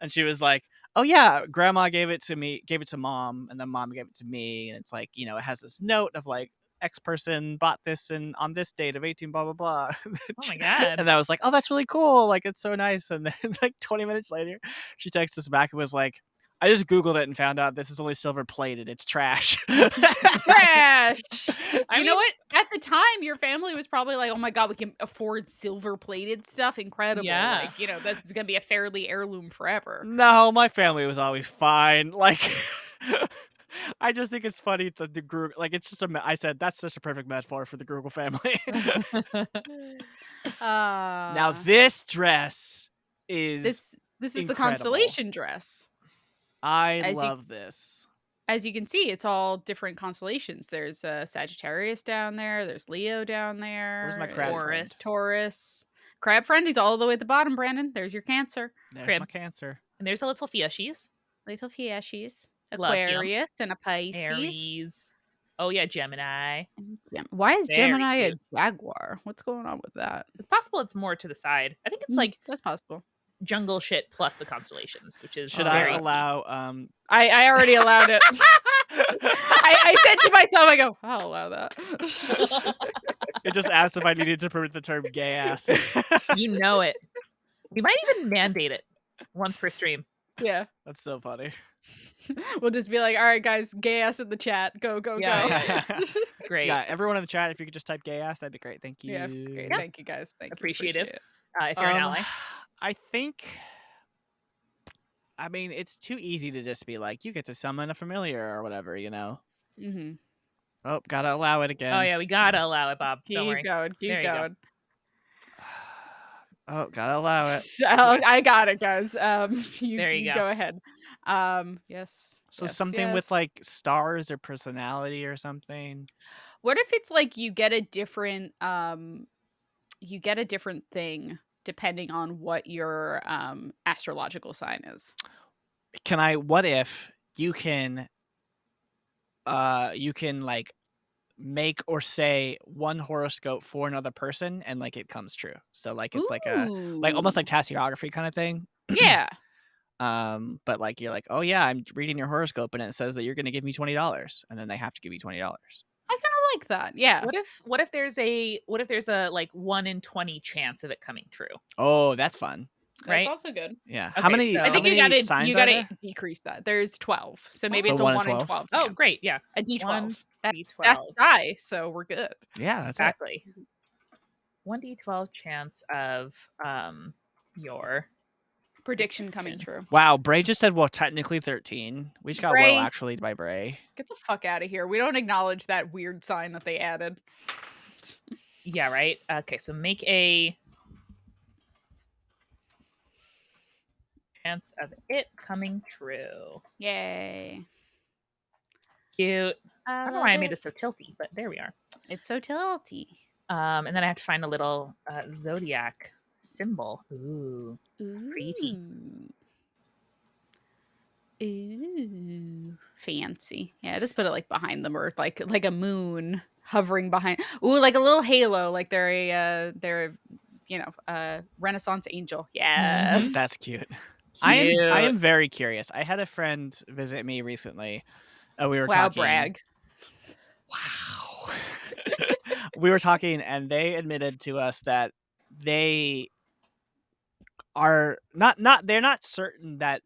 And she was like, "Oh yeah, grandma gave it to me, gave it to mom, and then mom gave it to me, and it's like, you know, it has this note of like X person bought this and on this date of 18 blah blah blah." Oh my god. And I was like, "Oh, that's really cool, like it's so nice." And then like 20 minutes later she texted us back and was like, "I just googled it and found out this is only silver plated, it's trash." Trash. I You know mean, what? At the time, your family was probably like, "Oh my god, we can afford silver-plated stuff. Incredible." yeah. Like, you know, that's gonna be a fairly heirloom forever. No, my family was always fine. Like, I just think it's funny that the Grugle, like, it's just I said that's just a perfect metaphor for the Grugle family. Now Uh, this dress is this is the incredible. constellation dress. I As you love this. as you can see, it's all different constellations. There's Sagittarius down there. There's Leo down there. Where's my crab friend? Taurus. Crab friend, he's all the way at the bottom, Brandon. There's your Cancer. There's my Cancer. And there's a little Fieshies. Little Fieshies. Love him. Aquarius and a Pisces. Aries. Oh, yeah, Gemini. Why is Very Gemini cute. a jaguar? What's going on with that? It's possible it's more to the side. I think it's like that's possible. Jungle shit plus the constellations, which is should I allow I already allowed it. I said to myself, I go, I'll allow that. It just asked if I needed to permit the term gay ass. You know it. We might even mandate it once per stream. Yeah. That's so funny. We'll just be like, all right, guys, gay ass in the chat. Go. Great. Yeah, everyone in the chat, if you could just type gay ass, that'd be great. Thank you. Yeah, great. Yeah. Thank you, guys. Appreciative. Appreciate if you're an ally. I think, I mean, it's too easy to just be like, you get to summon a familiar or whatever, you know? Mm-hmm. Oh, gotta allow it again. Oh, yeah, we gotta allow it, Bob. Don't worry. Keep going. Oh, gotta allow it. So, I got it, guys. There you go ahead. Yes. So something with like stars or personality or something. What if it's like you get a different thing depending on what your astrological sign is? What if you can like make or say one horoscope for another person and like it comes true. So like it's like almost like taxiography kind of thing. Yeah. But like you're like, oh yeah, I'm reading your horoscope and it says that you're gonna give me $20, and then they have to give you $20. I kind of like that. Yeah. What if there's a like 1 in 20 chance of it coming true? Oh, that's fun. Right? That's also good. Yeah. Okay, how many? so- I think signs you are gotta there? decrease that. There's 12, so maybe So it's a 1 in 1 in 12? 12. Oh, chance. great! Yeah, A D12. 1 That's D12. high, so we're good. Yeah, that's Exactly. 1d12 chance of your Prediction coming true. Wow, Bray just said, well, technically 13. We just got Bray. well actually by Bray. Get the fuck out of here. We don't acknowledge that weird sign that they added. Yeah, right. Okay, so make a chance of it coming true. Yay. Cute. I don't know why I made it so tilty, but there we are. It's so tilty. And then I have to find a little zodiac symbol. Ooh. Pretty. Ooh. Fancy. Yeah, just put it like behind them, or like a moon hovering behind. Ooh, like a little halo, like they're a Renaissance angel. Yes. That's cute. I am very curious. I had a friend visit me recently. We were talking. Brag. Wow. We were talking, and they admitted to us that they are they're not certain that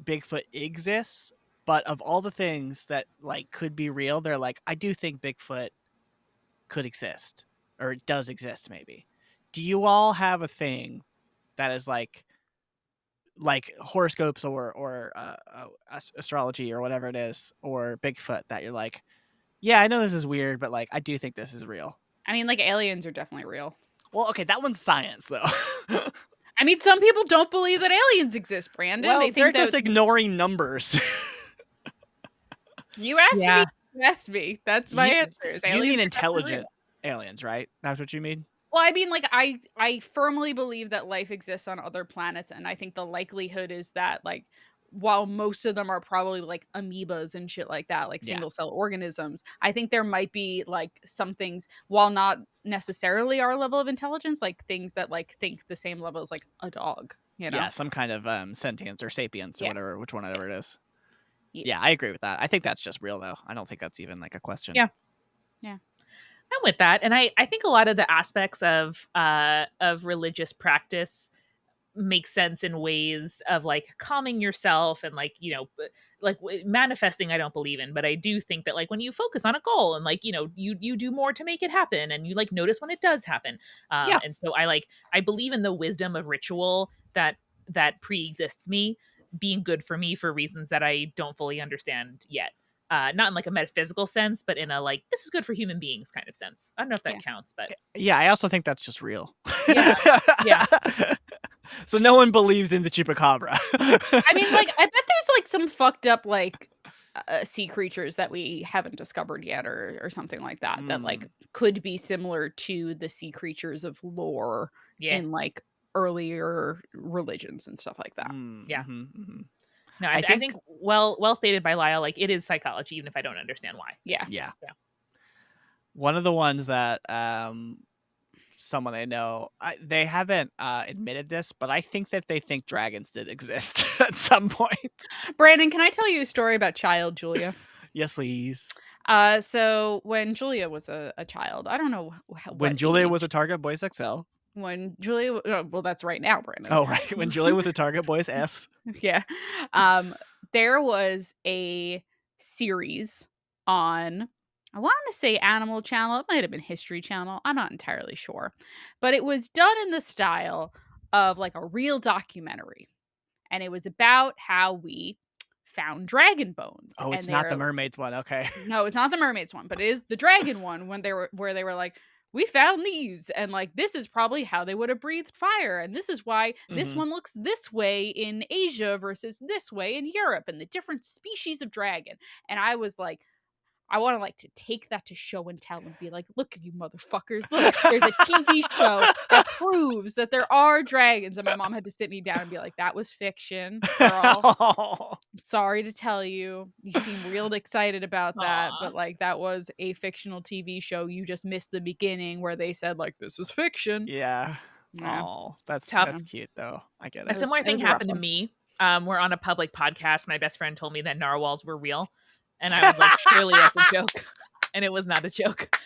Bigfoot exists, but of all the things that like could be real, they're like, I do think Bigfoot could exist, or it does exist maybe. Do you all have a thing that is like horoscopes or astrology or whatever it is, or Bigfoot, that you're like, yeah, I know this is weird, but like I do think this is real? I mean, like aliens are definitely real. Well, okay, that one's science though. I mean, some people don't believe that aliens exist, Brandon. Well, they think they're just ignoring numbers. You asked me. You asked me. That's my answer. You mean intelligent aliens, right? That's what you mean? Well, I mean, like, I firmly believe that life exists on other planets, and I think the likelihood is that, like, while most of them are probably like amoebas and shit like that, like single cell organisms, I think there might be like some things, while not necessarily our level of intelligence, like things that like think the same level as like a dog, you know? Yeah, some kind of sentience or sapience or whatever, whatever it is. Yes. Yeah, I agree with that. I think that's just real though. I don't think that's even like a question. Yeah. I'm with that. And I think a lot of the aspects of religious practice make sense in ways of like calming yourself and like, you know, like manifesting, I don't believe in, but I do think that like when you focus on a goal and like, you know, you do more to make it happen, and you like notice when it does happen. And so I believe in the wisdom of ritual that pre-exists me being good for me for reasons that I don't fully understand yet. Not in like a metaphysical sense, but in a like, this is good for human beings kind of sense. I don't know if that counts, but yeah, I also think that's just real. Yeah. So no one believes in the chupacabra. I mean, like, I bet there's like some fucked up like sea creatures that we haven't discovered yet, or something like that, that like Mm. could be similar to the sea creatures of lore Yeah. in like earlier religions and stuff like that. Yeah. Mm-hmm. No, I I think think, well stated by Lyle. Like it is psychology, even if I don't understand why. Yeah. yeah. Yeah. One of the ones that someone I know, they haven't admitted this, but I think that they think dragons did exist at some point. Brandon, can I tell you a story about child Julia? Yes, please. So when Julia was a child, I don't know When what Julia was a age. Target Boys XL. When Julia, well, that's right now, Brandon. Oh, right. When Julia was a Target Boys S. Yeah. There was a series on, I want to say Animal Channel. It might have been History Channel. I'm not entirely sure. But it was done in the style of like a real documentary. And it was about how we found dragon bones. Oh, And it's not the they're mermaids one. Okay. no, it's not the mermaids one, but it is the dragon one when they were where they were like, we found these, and like this is probably how they would have breathed fire, and this is why this Hmm. one looks this way in Asia versus this way in Europe, and the different species of dragon. And I was like, I want to like to take that to show and tell and be like, look at you motherfuckers. Look, there's a TV show that proves that there are dragons. And my mom had to sit me down and be like, that was fiction, girl. I'm sorry to tell you. You seem real excited about that, Aw. but like that was a fictional TV show. You just missed the beginning where they said like this is fiction. Yeah. Yeah. Oh, that's Tough. cute though. I get A it. similar It thing was a rough happened to one. me. We're on a public podcast. My best friend told me that narwhals were real, and I was like, surely that's a joke, and it was not a joke.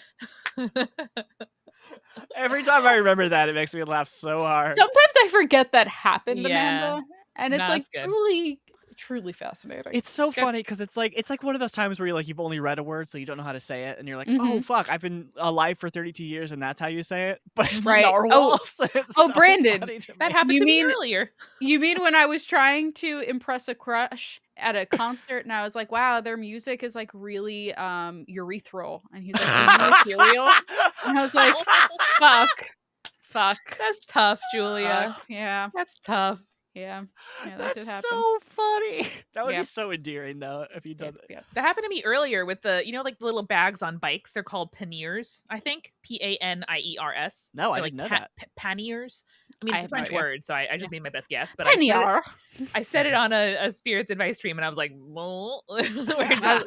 Every time I remember that, it makes me laugh so hard. Sometimes I forget that happened, Yeah. Amanda, and it's No, like that's good. truly fascinating. It's so Good. funny because it's like one of those times where you've only read a word, so you don't know how to say it, and you're like, Mhm. oh fuck, I've been alive for 32 years, and that's how you say it. But it's Right. narwhals. It's Oh, so Brandon, funny to That me. happened You to mean- me earlier. You mean when I was trying to impress a crush at a concert and I was like, wow, their music is like really urethral. And he's like, you mean ethereal? And I was like, fuck. That's tough, Julia. Yeah. That's tough. Yeah. Yeah, that That's did happen. so funny. That would Yeah. be so endearing though if you done that. Yeah. That happened to me earlier with the, like the little bags on bikes. They're called panniers, I think. Paniers. No, I They're didn't know like that. panniers. I mean, I it's a have no French idea. word, so I just made my best guess. But Peniar. I said it on a spirits advice stream, and I was like, well, we're just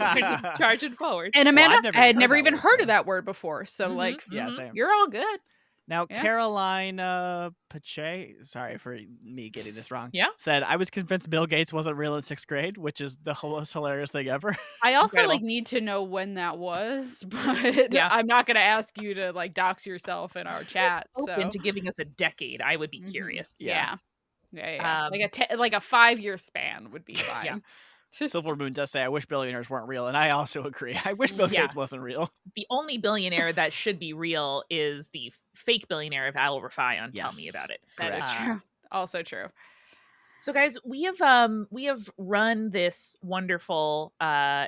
charging forward. And Amanda, I've never I had heard never that even word, heard so- of that word before. So Mhm, like, Yeah, mhm. same. you're all good. Now, Yeah. Carolina Pache, sorry for me getting this wrong. Yeah. Said I was convinced Bill Gates wasn't real in 6th grade, which is the most hilarious thing ever. I also Incredible. like need to know when that was, but Yeah. I'm not gonna ask you to like dox yourself in our chat. Open So to giving us a decade. I would be Mhm. curious. Yeah. Like Um, like a 5-year span would be fine. Yeah. Silver Moon does say, I wish billionaires weren't real. And I also agree. I wish Bill Yeah. Gates wasn't real. The only billionaire that should be real is the fake billionaire of Al Rafai on Tell Me Yes. About It. That is Correct. true. Also true. So guys, we have run this wonderful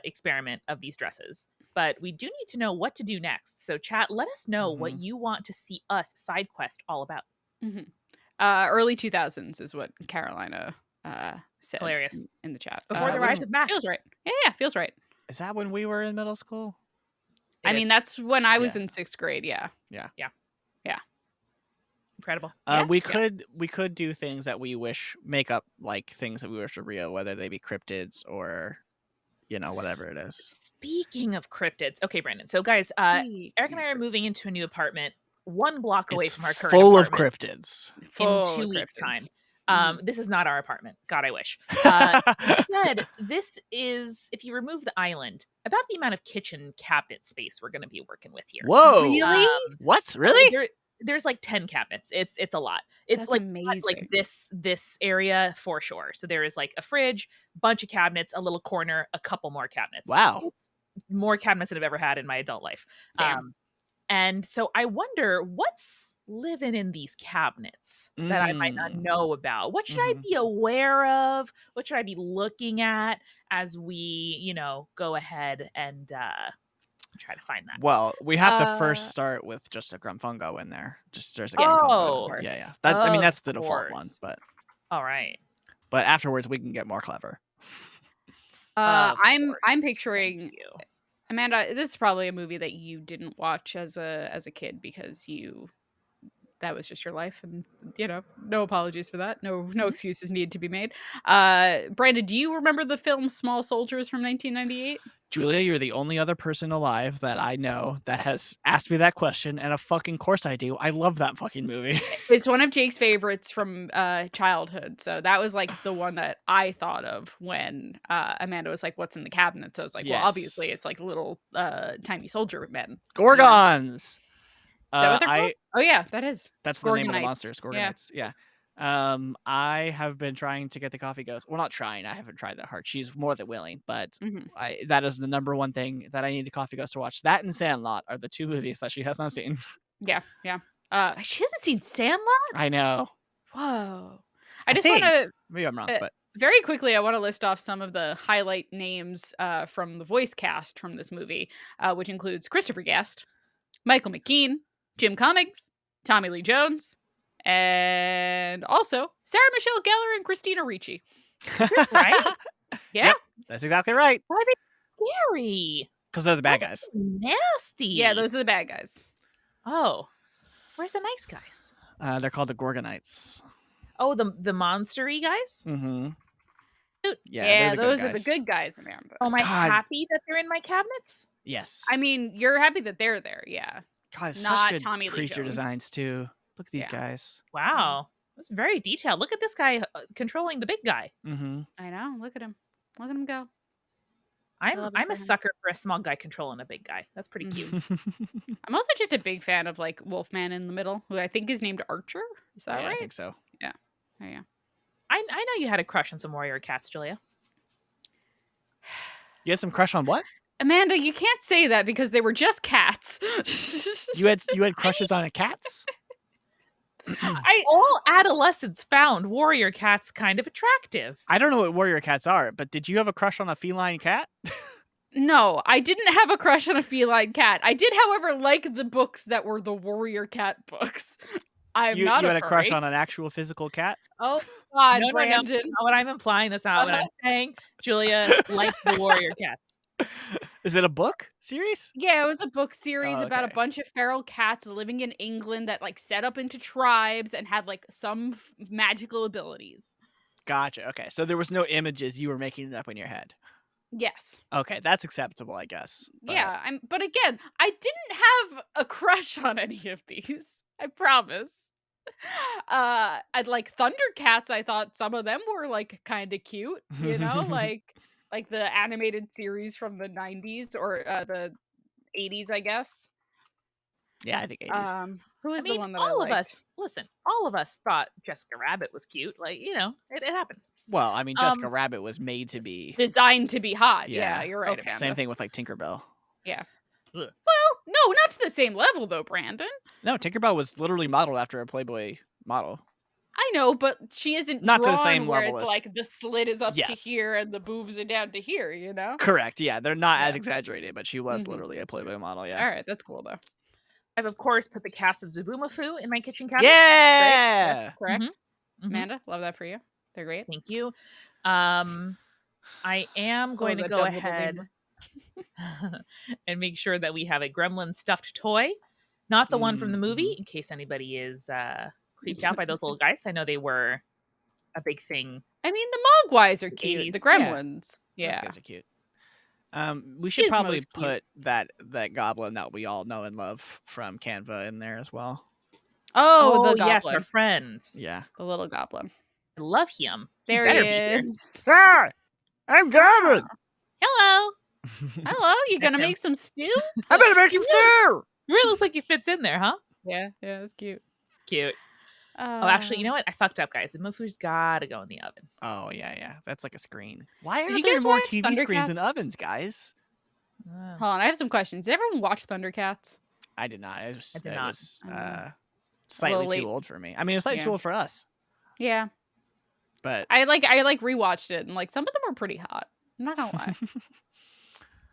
experiment of these dresses, but we do need to know what to do next. So chat, let us know what Mhm. you want to see us side quest all about. Early 2000s is what Carolina said Hilarious. in the chat. Before the which- rise of Mac. Feels right. Yeah, feels right. Is that when we were in middle school? It I mean, is. that's when I was Yeah. in 6th grade. Yeah. Incredible. We Yeah. could do things that we wish make up like things that we wish are real, whether they be cryptids or whatever it is. Speaking of cryptids, okay, Brandon. So guys, Eric and I are moving into a new apartment 1 block away It's from our current full of apartment cryptids. in 2 weeks' time. Mhm. This is not our apartment. God, I wish. Instead, this is, if you remove the island, about the amount of kitchen cabinet space we're going to be working with here. Whoa! Really? What? Really? There's like 10 cabinets. It's a lot. It's That's like amazing. like this area for sure. So there is like a fridge, bunch of cabinets, a little corner, a couple more cabinets. Wow. It's more cabinets than I've ever had in my adult life. Damn. And so I wonder what's living in these cabinets that I might not know about. What should I be aware of? What should I be looking at as we, go ahead and try to find that? Well, we have to first Uh, start with just a Grumfungo in there. Just there's a Yes, Grumfungo. of Yeah. course. That's the Of default one, course. but All right. afterwards we can get more clever. Of I'm course. Thank picturing you. Amanda, this is probably a movie that you didn't watch as a kid because that was just your life, and no apologies for that. No Mhm. excuses need to be made. Brandon, do you remember the film Small Soldiers from 1998? Julia, you're the only other person alive that I know that has asked me that question, and of fucking course I do. I love that fucking movie. It's one of Jake's favorites from childhood. So that was like the one that I thought of when Amanda was like, "What's in the cabinet?" So I was like, "Well, obviously Yes. it's like little tiny soldier men." Gorgons! Is that what they're called? I Oh yeah, that is That's the name of the Gorgonites. monsters, Yeah. Gorgonites, yeah. I have been trying to get the coffee ghost, well, not trying, I haven't tried that hard, she's more than willing, but Mhm. that is the number one thing that I need the coffee ghost to watch. That and Sandlot are the 2 movies that she has not seen. Yeah, yeah. She hasn't seen Sandlot? I know. Whoa. I I just think. wanna Maybe I'm wrong, but very quickly, I wanna list off some of the highlight names, from the voice cast from this movie, which includes Christopher Guest, Michael McKean, Jim Cummings, Tommy Lee Jones, and also Sarah Michelle Gellar and Christina Ricci. Is this right? Yeah. Yep, that's exactly right. Why are they scary? 'Cause they're the Why are bad they guys. so nasty? Yeah, those are the bad guys. Oh, where's the nice guys? They're called the Gorgonites. Oh, the monstery guys? Mhm. Dude, Yeah, they're Yeah, the good those are the guys. good guys, Amanda. oh, am I God, happy that they're in my cabinets? yes. I mean, you're happy that they're there, yeah. God, such Not good Tommy Lee creature Jones. designs too. Look at these Yeah. guys. Wow. That's very detailed. Look at this guy controlling the big guy. Mhm. I know. Look at him. Look at him go. I I'm love it I'm for a him. sucker for a small guy controlling a big guy. That's pretty cute. I'm also just a big fan of like Wolfman in the Middle, who I think is named Archer. Is that Yeah, I right? think so. Yeah. Oh, yeah. I know you had a crush on some warrior cats, Julia. You had some crush on what? Amanda, you can't say that because they were just cats. You had crushes on cats? I All adolescents found warrior cats kind of attractive. I don't know what warrior cats are, but did you have a crush on a feline cat? no, I didn't have a crush on a feline cat. I did, however, like the books that were the warrior cat books. I'm not You a had a crush furry. on an actual physical cat? Oh God, No, Brandon. that's not what I'm implying. That's not what I'm saying. Julia liked the warrior cats. Is it a book series? Yeah, it was a book series Oh, about a okay. bunch of feral cats living in England that like set up into tribes and had like some magical abilities. Gotcha. Okay, so there was no images. You were making it up in your head. Yes. Okay, that's acceptable, I guess. But Yeah, but again, I didn't have a crush on any of these. I promise. I'd like Thundercats, I thought some of them were like kind of cute, like the animated series from the 90s or the 80s, I guess. yeah, I think 80s. Who I is the mean, one that I liked? all of us thought Jessica Rabbit was cute. Like, it happens. Well, I mean, Jessica Rabbit was made to be. Designed to be hot. Yeah, Yeah. you're right, Okay. Amanda. Same thing with like Tinkerbell. Yeah. Ugh. Well, no, not to the same level though, Brandon. No, Tinkerbell was literally modeled after a Playboy model. I know, but she isn't Not to the drawn same where level it's as. like the slit is up to Yes. here and the boobs are down to here, Correct. Yeah, they're not as Yeah. exaggerated, but she was Mhm. literally a Playboy model. Yeah. All right, that's cool though. I've of course put the cast of Zubumafu in my kitchen cabinets. Yeah. Yes, correct. Mhm. Amanda, love that for you. They're great. Thank you. I am going to that go dumb little ahead lemur. and make sure that we have a gremlin stuffed toy, not the one from the movie, in case anybody is creeped out by those little guys. I know they were a big thing. I mean, the Mogwais are cute. The 80s. Yeah. gremlins. Yeah. Those guys are cute. We should Gizmo's probably cute. put that goblin that we all know and love from Canva in there as well. Oh, the yes, goblin. our friend. Yeah. The little goblin. I love him. There better he be here. is. Ah, I'm Goblin. Hello. Hello, you gonna him. make some stew? I'm gonna make some stew. Really looks like he fits in there, huh? Yeah, that's cute. Cute. Oh, actually, you know what? I fucked up, guys. The Mofu's gotta go in the oven. Oh yeah. That's like a screen. Why Did are you there guys more watch TV screens in Thundercats? ovens, guys? Hold on, I have some questions. Did everyone watch Thundercats? I did not. It did not. was slightly late. too old for me. I mean, it was slightly too Yeah. old for us. Yeah. But I rewatched it and like some of them were pretty hot. I'm not gonna lie.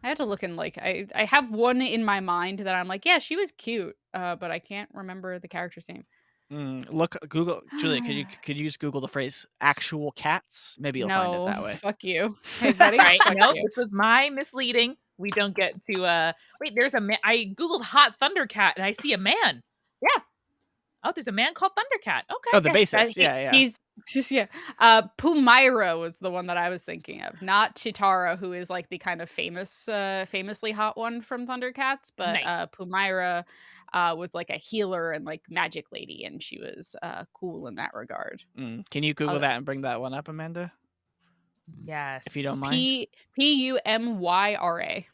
I had to look in like I have one in my mind that I'm like, yeah, she was cute, but I can't remember the character's name. Look, Google, Julia. Could you just Google the phrase "actual cats"? Maybe you'll find it No, that way. fuck you. Hey, buddy, All right, fuck nope, you. this was my misleading. We don't get to wait, there's a man. I googled hot Thundercat and I see a man. Yeah. Oh, there's a man called Thundercat. Oh, Okay. the bassist. Yeah. He's just Pumaira was the one that I was thinking of, not Chitara, who is like the kind of famously hot one from Thundercats, but Nice. Pumaira was like a healer and like magic lady, and she was cool in that regard. Can you Google that and bring that one up, Amanda? Yes. If you don't mind. Pumyra.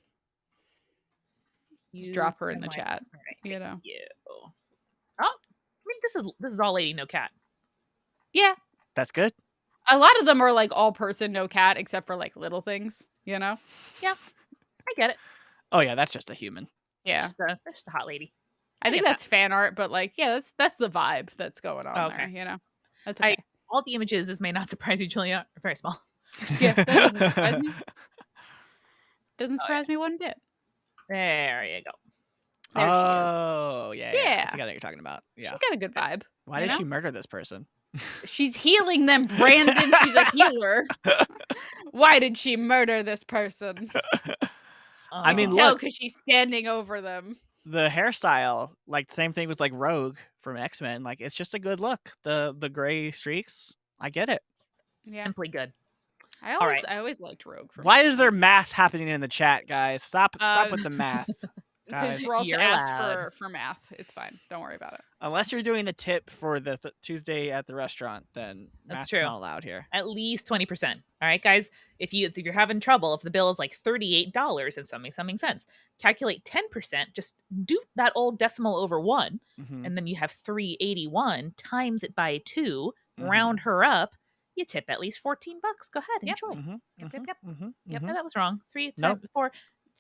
Just drop her in the All chat. right, You know. thank you. Oh, I mean, this is all lady, no cat. Yeah. That's good. A lot of them are like all person, no cat, except for like little things, you know? Yeah, I get it. Oh yeah, that's just a human. Yeah. That's just a hot lady. I think that's fan art, but like, yeah, that's the vibe that's going on there, you know? That's okay. All the images, this may not surprise you, Julia, are very small. Yeah, that doesn't surprise me. Doesn't surprise me one bit. There you go. There she is. Oh, yeah. I think I know what you're talking about. Yeah. She's got a good vibe. Why did she murder this person? She's healing them, Brandon. She's a healer. Why did she murder this person? I mean, tell look, because she's standing over them. The hairstyle, like same thing with like Rogue from X-Men. Like it's just a good look. The gray streaks, I get it. Yeah. Simply good. I always liked Rogue. Why is there math happening in the chat, guys? Stop with the math. Because we're all to ask for math. It's fine. Don't worry about it. Unless you're doing the tip for the Tuesday at the restaurant, then that's math's true. not allowed here. At least 20%. All right, guys. If you're having trouble, if the bill is like $38 and something cents, calculate 10%. Just do that old decimal over 1, and then you have $3.81 times it by 2. Round her up. You tip at least $14. Go ahead, enjoy. Yep. No, that was wrong. 3 times 4.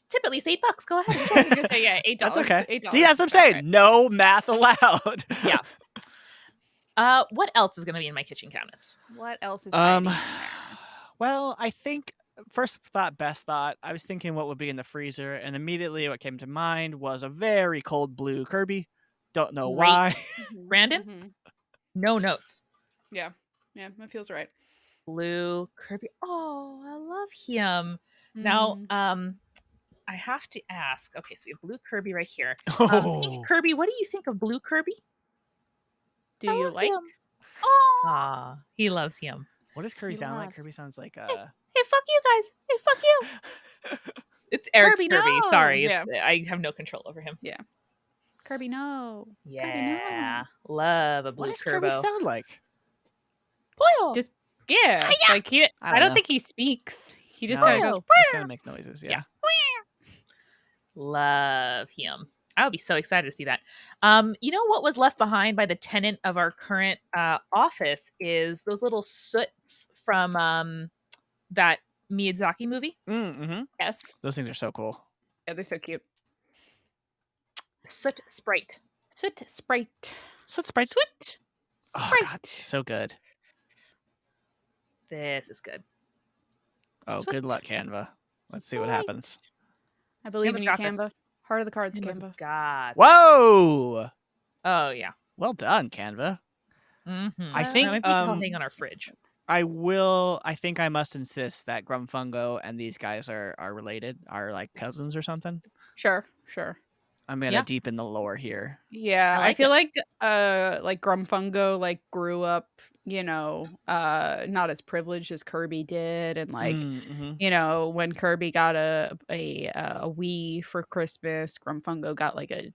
Tip at least $8. Go ahead. Enjoy. Just say, yeah, $8. That's okay. $8. See, as I'm saying, right. No math allowed. Yeah. What else is going to be in my kitchen cabinets? What else is in there? Well, I think best thought, I was thinking what would be in the freezer, and immediately what came to mind was a very cold blue Kirby. Don't know why. Brandon? No notes. Yeah, that feels right. Blue Kirby. Oh, I love him. Now, I have to ask. Okay, so we have blue Kirby right here. Pink Kirby, what do you think of blue Kirby? Do you like him? Oh, he loves him. What does Kirby sound like? Kirby sounds like Hey, fuck you guys. Hey, fuck you. It's Eric's Kirby. No. Sorry, I have no control over him. Yeah. Kirby, no. Yeah. Kirby, no. Love a blue What does Kirby sound like? Boyle. Just like I don't think he speaks. He just kind of goes. Just kind of makes noises. Yeah. Love him. I would be so excited to see that. You know what was left behind by the tenant of our current office is those little soots from that Miyazaki movie. Yes. Those things are so cool. Yeah, they're so cute. Soot sprite. Soot sprite. Soot sprite. Soot. Oh, God, so good. This is good. Oh, good luck, Canva. Let's see what happens. I believe in you, Canva. Heart of the cards, Canva. God. Whoa! Oh, yeah. Well done, Canva. I think hang on our fridge. I think I must insist that Grumfungo and these guys are related, are like cousins or something. Sure. I'm gonna deepen the lore here. Yeah, I feel like Grumfungo like grew up, not as privileged as Kirby did, and like when Kirby got a Wii for Christmas, Grumfungo got like a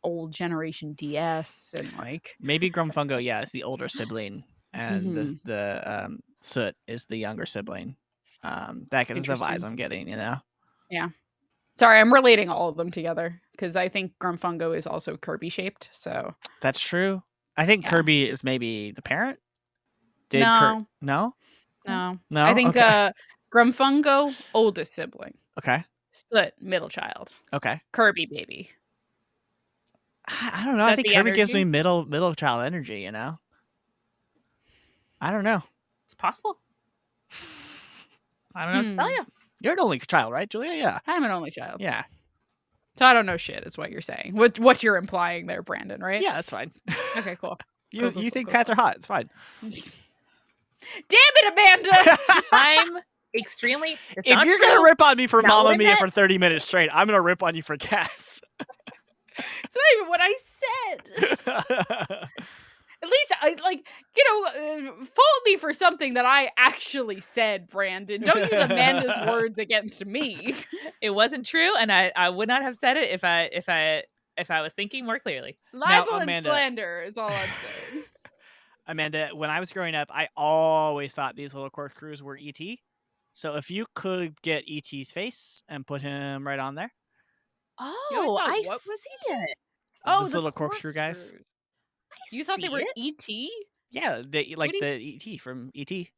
old generation DS, and like maybe Grumfungo, is the older sibling, and the Soot is the younger sibling. That is the vibes I'm getting, Yeah. Sorry, I'm relating all of them together because I think Grumfungo is also Kirby shaped. So that's true. I think Kirby is maybe the parent. No. I think Grumfungo, oldest sibling. Okay. Soot, middle child. Okay. Kirby, baby. I don't know. I think Kirby gives me middle child energy. I don't know. It's possible. I don't know what to tell you. You're an only child, right, Julia? Yeah. I'm an only child. Yeah. So I don't know shit is what you're saying. What you're implying there, Brandon, right? Yeah, that's fine. Okay, cool. You think cats are hot? It's fine. Damn it, Amanda! I'm extremely. It's If not you're true. gonna rip on me for Not Mamma what I Mia meant. for 30 minutes straight, I'm gonna rip on you for cats. It's not even what I said. At least I fault me for something that I actually said, Brandon. Don't use Amanda's words against me. It wasn't true, and I would not have said it if I was thinking more clearly. Libel and Amanda. slander is all I'm saying. Amanda, when I was growing up, I always thought these little corkscrews were E.T. So if you could get E.T.'s face and put him right on there. Oh, I what was see it. Oh, Those the little corkscrew guys. You thought they were E.T.? Yeah, they like the E.T. from E.T.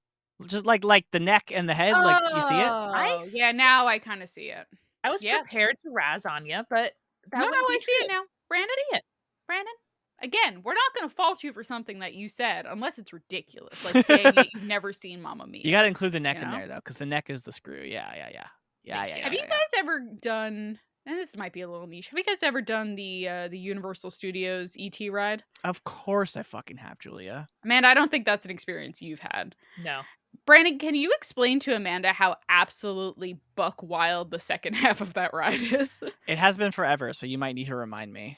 Just like the neck and the head, like you see it. Oh, yeah, now I kind of see it. I was prepared to razz on you, but that No, wouldn't be I true. see it now. Brandon, See it. Brandon, again, we're not going to fault you for something that you said unless it's ridiculous, like saying that you've never seen Mamma Mia. You got to include the neck in there though, because the neck is the screw. Yeah. Have you guys ever done? And this might be a little niche. Have you guys ever done the Universal Studios ET ride? Of course I fucking have, Julia. Amanda, I don't think that's an experience you've had. No. Brandon, can you explain to Amanda how absolutely buck wild the second half of that ride is? It has been forever, so you might need to remind me.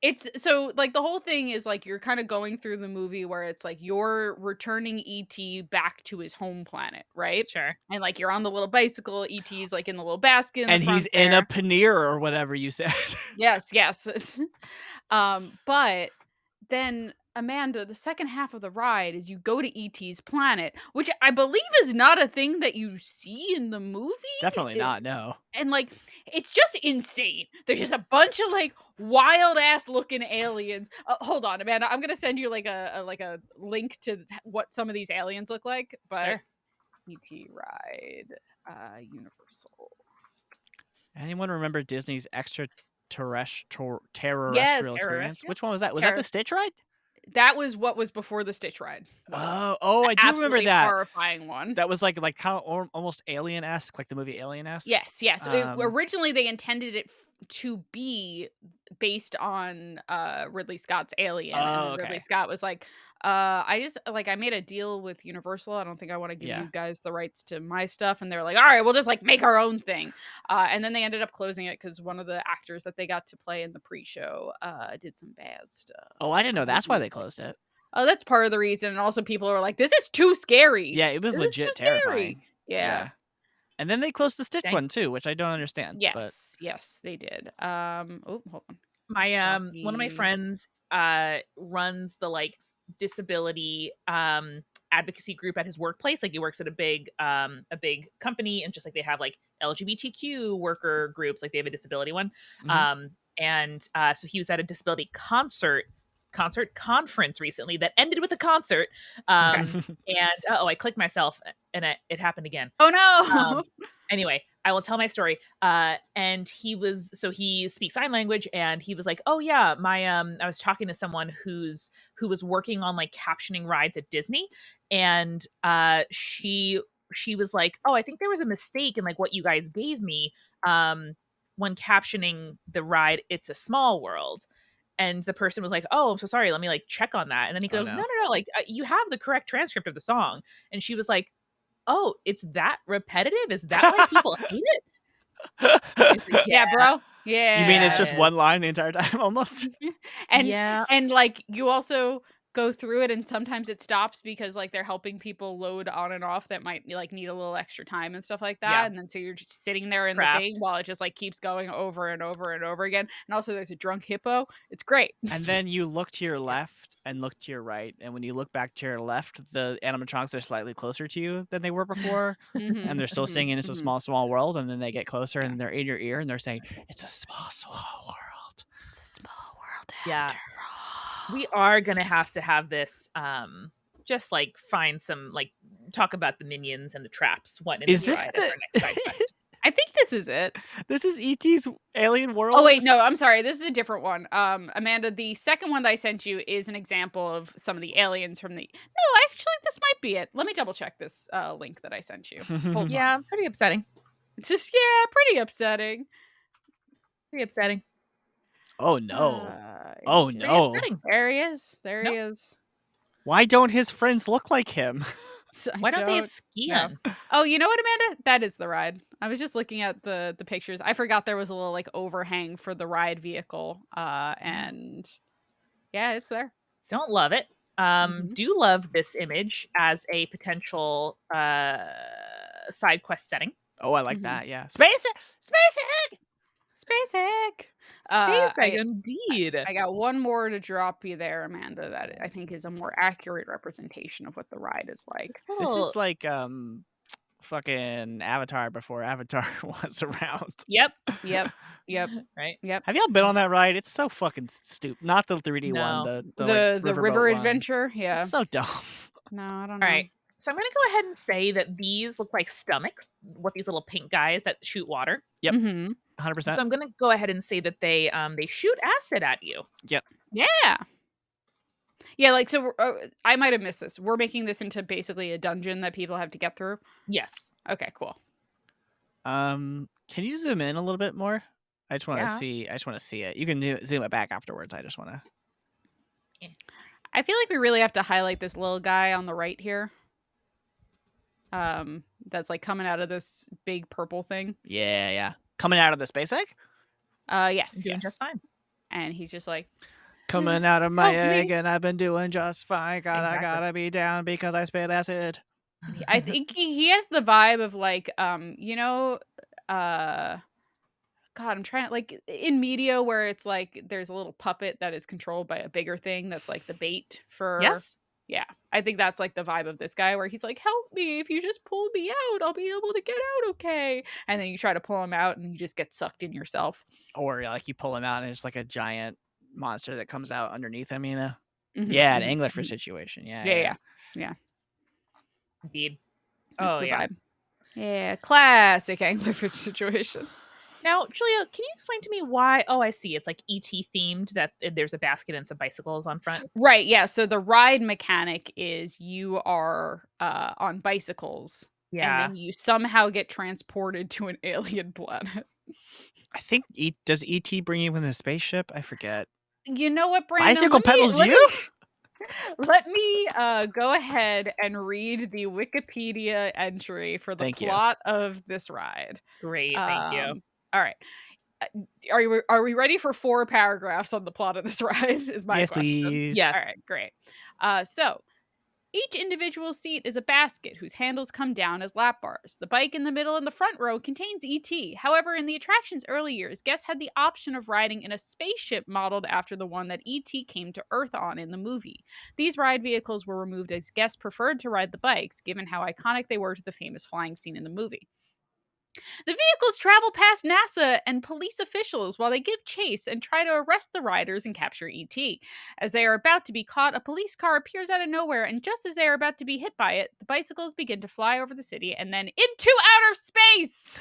It's so like the whole thing is like you're kind of going through the movie where it's like you're returning ET back to his home planet, right? Sure. And like you're on the little bicycle, ET's like in the little basket in and the front he's in a there. pannier or whatever you said. Yes. But then Amanda, the second half of the ride is you go to ET's planet, which I believe is not a thing that you see in the movie. Definitely not, no. And like it's just insane. There's just a bunch of like wild ass looking aliens. Hold on, Amanda, I'm gonna send you like a link to what some of these aliens look like. But Sure. ET ride, Universal. Anyone remember Disney's extraterrestrial Yes, experience? Which one was that? Was that the Stitch ride? That was what was before the Stitch ride. Oh, I do remember that. Horrifying one. That was like kind of almost Alien-esque, like the movie Alien-esque. Yes. Originally, they intended it to be based on Ridley Scott's Alien, and Ridley Scott was like, I made a deal with Universal. I don't think I want to give you guys the rights to my stuff. And they're like, all right, we'll just like make our own thing. And then they ended up closing it because one of the actors that they got to play in the pre-show did some bad stuff. Oh, I didn't know that's why they closed it. Oh, that's part of the reason. And also people are like, this is too scary. Yeah, it was legit terrifying. Yeah. And then they closed the Stitch one too, which I don't understand. Yes, they did. Hold on. My one of my friends runs the like disability advocacy group at his workplace. Like he works at a big company, and just like they have like LGBTQ worker groups, like they have a disability one. And so he was at a disability conference recently that ended with a concert. And I clicked myself and it happened again. Oh no. Anyway, I will tell my story. And he speaks sign language, and he was like, oh yeah, I was talking to someone who was working on like captioning rides at Disney. And she was like, oh, I think there was a mistake in like what you guys gave me when captioning the ride It's a Small World. And the person was like, oh, I'm so sorry. Let me like check on that. And then he goes, no. Like you have the correct transcript of the song. And she was like, oh, it's that repetitive? Is that why people hate it? Like, yeah, bro. Yeah. You mean it's just one line the entire time almost? And like you also go through it, and sometimes it stops because like they're helping people load on and off that might like need a little extra time and stuff like that. And then so you're just sitting there in the thing while it just like keeps going over and over and over again. And also there's a drunk hippo. It's great. And then you look to your left and look to your right, and when you look back to your left, the animatronics are slightly closer to you than they were before. And they're still singing It's a Small World, and then they get closer and they're in your ear and they're saying it's a small world. It's a small world after all. We are gonna have to have this just like find some like talk about the minions and the traps. What is this ride as our next side quest? I think this is it. This is E.T.'s Alien World. Oh wait, no, I'm sorry. This is a different one. Amanda, the second one that I sent you is an example of some of the aliens from the. No, actually, this might be it. Let me double check this link that I sent you. Hold on. Pretty upsetting. Just pretty upsetting. Pretty upsetting. Oh no. Yeah. Oh Pretty no. upsetting. There he is. There he Nope. is. Why don't his friends look like him? So I Why don't they have don't know. skin? Oh, you know what, Amanda? That is the ride. I was just looking at the pictures. I forgot there was a little like overhang for the ride vehicle. And yeah, it's there. Don't love it. Mhm. Do love this image as a potential side quest setting. Oh, I like Mhm. that. Yeah. Space egg. Space egg. Space egg, I indeed. I got one more to drop you there, Amanda, that I think is a more accurate representation of what the ride is like. This This little is like fucking Avatar before Avatar was around. Yep. Yep. Yep. right? Yep. Have y'all been on that ride? It's so fucking stupid. Not the 3D one, No. the like The riverboat river one. adventure, It's yeah. so dumb. No, I don't All know. right. So I'm gonna go ahead and say that these look like stomachs. What these little pink guys that shoot water. Yep. Mhm. 100%. So I'm gonna go ahead and say that they shoot acid at you. Yep. Yeah. Yeah, like so I might have missed this. We're making this into basically a dungeon that people have to get through. Yes. Okay, cool. Can you zoom in a little bit more? I just want to Yeah. see. I just want to see it. You can zoom it back afterwards. I just want to. Yes. I feel like we really have to highlight this little guy on the right here. That's like coming out of this big purple thing. Yeah, yeah. Coming out of the space egg. Yes, I'm doing yes. just fine. And he's just like, Coming out of my help me. egg, and I've been doing just fine. Exactly. Gotta be down because I spit acid. I think he has the vibe of like, God, I'm trying to like in media where it's like there's a little puppet that is controlled by a bigger thing that's like the bait for. Yes. Yeah, I think that's like the vibe of this guy where he's like, help me. If you just pull me out, I'll be able to get out okay. And then you try to pull him out and you just get sucked in yourself. Or like you pull him out, and it's like a giant monster that comes out underneath him. You know. Mhm, Yeah, an mhm, anglerfish mhm. situation. Yeah, Yeah. Indeed. That's Oh the yeah. vibe. Yeah, classic anglerfish situation. Now, Julia, can you explain to me why? Oh, I see. It's like ET themed. That there's a basket and some bicycles on front. Right, yeah, so the ride mechanic is you are, on bicycles, and Yeah. then you somehow get transported to an alien planet. I think does ET bring you in a spaceship? I forget. You know what, Brandon? Bicycle pedals you? Let me, go ahead and read the Wikipedia entry for the Thank you. plot of this ride. Great. Thank you. Alright. Are we ready for 4 paragraphs on the plot of this ride is my Yes, question. please. Yes. Alright, great. So each individual seat is a basket whose handles come down as lap bars. The bike in the middle and the front row contains ET. However, in the attraction's early years, guests had the option of riding in a spaceship modeled after the one that ET came to Earth on in the movie. These ride vehicles were removed as guests preferred to ride the bikes, given how iconic they were to the famous flying scene in the movie. The vehicles travel past NASA and police officials while they give chase and try to arrest the riders and capture ET. As they are about to be caught, a police car appears out of nowhere, and just as they are about to be hit by it, the bicycles begin to fly over the city and then into outer space!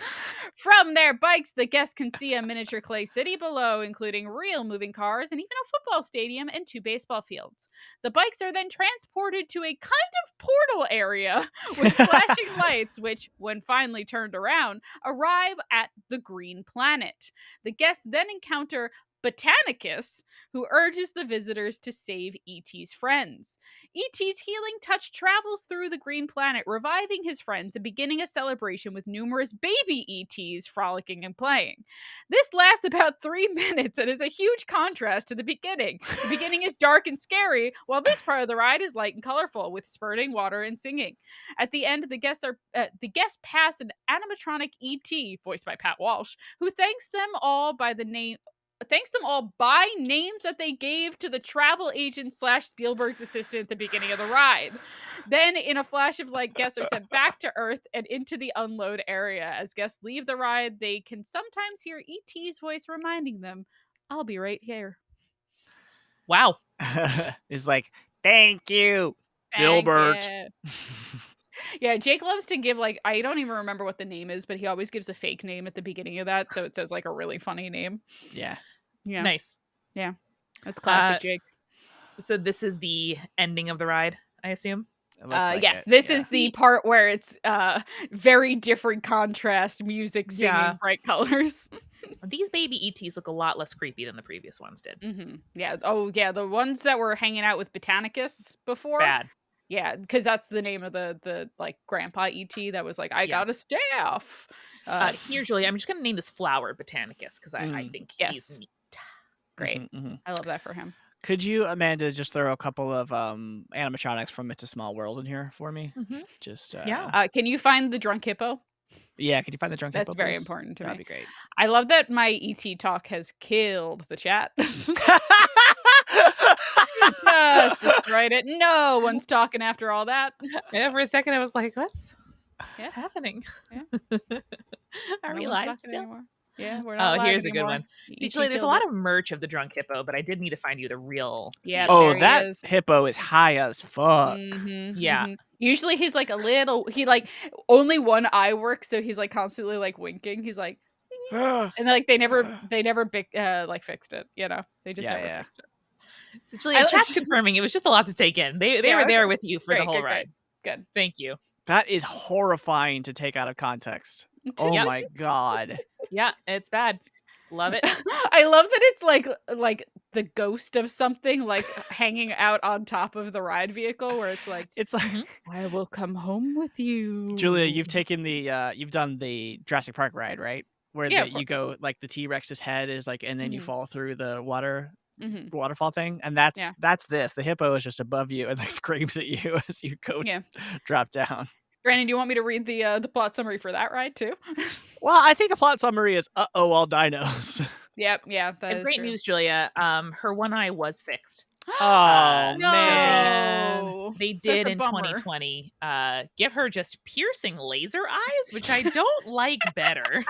From their bikes, the guests can see a miniature clay city below, including real moving cars and even a football stadium and 2 baseball fields. The bikes are then transported to a kind of portal area with flashing lights, which, when finally turned around, arrive at the green planet. The guests then encounter Botanicus, who urges the visitors to save E.T.'s friends. E.T.'s healing touch travels through the green planet, reviving his friends and beginning a celebration with numerous baby E.T.'s frolicking and playing. This lasts about 3 minutes and is a huge contrast to the beginning. The beginning is dark and scary, while this part of the ride is light and colorful, with spurting water and singing. At the end, the guests pass an animatronic ET, voiced by Pat Walsh, who thanks them all by names that they gave to the travel agent / Spielberg's assistant at the beginning of the ride. Then, in a flash of light, guests are sent back to Earth and into the unload area. As guests leave the ride, they can sometimes hear ET's voice reminding them, "I'll be right here." Wow. It's like, thank you, Thank Gilbert. you. Yeah, Jake loves to give like I don't even remember what the name is, but he always gives a fake name at the beginning of that, so it says like a really funny name. Yeah. Yeah, Nice. yeah, that's classic Jake. So this is the ending of the ride, I assume. It looks like Yes, it. this Yeah. is the part where it's very different contrast, music, singing, Yeah. bright colors. These baby ETs look a lot less creepy than the previous ones did. Yeah. Oh, yeah. The ones that were hanging out with Botanicus before. Bad. Yeah, because that's the name of the like grandpa ET that was like, I Yeah. got a staff. Here, Julie, I'm just going to name this flower Botanicus because I think he's Yes. neat. Great. I love that for him. Could you, Amanda, just throw a couple of animatronics from It's a Small World in here for me? Just Yeah. Can you find the drunk hippo? Yeah, could you find the drunk That's hippo, very please? important to That'd me. be great. I love that my ET talk has killed the chat. Just destroyed it. No one's talking after all that. Yeah, for a second, I was like, what's Yeah. happening? Yeah. Are No we one's live talking still? anymore. Yeah, we're not Oh, live here's a good anymore. one. See, ET Julie, there's a killed lot it. of merch of the drunk hippo, but I did need to find you the real. Yeah, Oh, there he that is. hippo is high as fuck. Yeah. Usually he's like a little, he like only one eye works, so he's like constantly like winking. He's like, and like they never like fixed it, you know? They just never Yeah. fixed it. So, Julia, chat's confirming it was just a lot to take in. They were there with you for the whole ride. Good. Thank you. That is horrifying to take out of context. Oh Yep. my god. Yeah, it's bad. Love it. I love that it's like the ghost of something like hanging out on top of the ride vehicle where it's like, It's like I will come home with you. Julia, you've taken the you've done the Jurassic Park ride, right? Where Yeah, you go like the T-Rex's head is like and then you fall through the waterfall thing, and that's this. The hippo is just above you and like screams at you as you go drop down. Brandon, do you want me to read the plot summary for that ride too? Well, I think the plot summary is all dinos. Yep, yeah, that is great true. news, Julia. Her one eye was fixed. Oh no, man. They did in 2020 give her just piercing laser eyes, which I don't like better.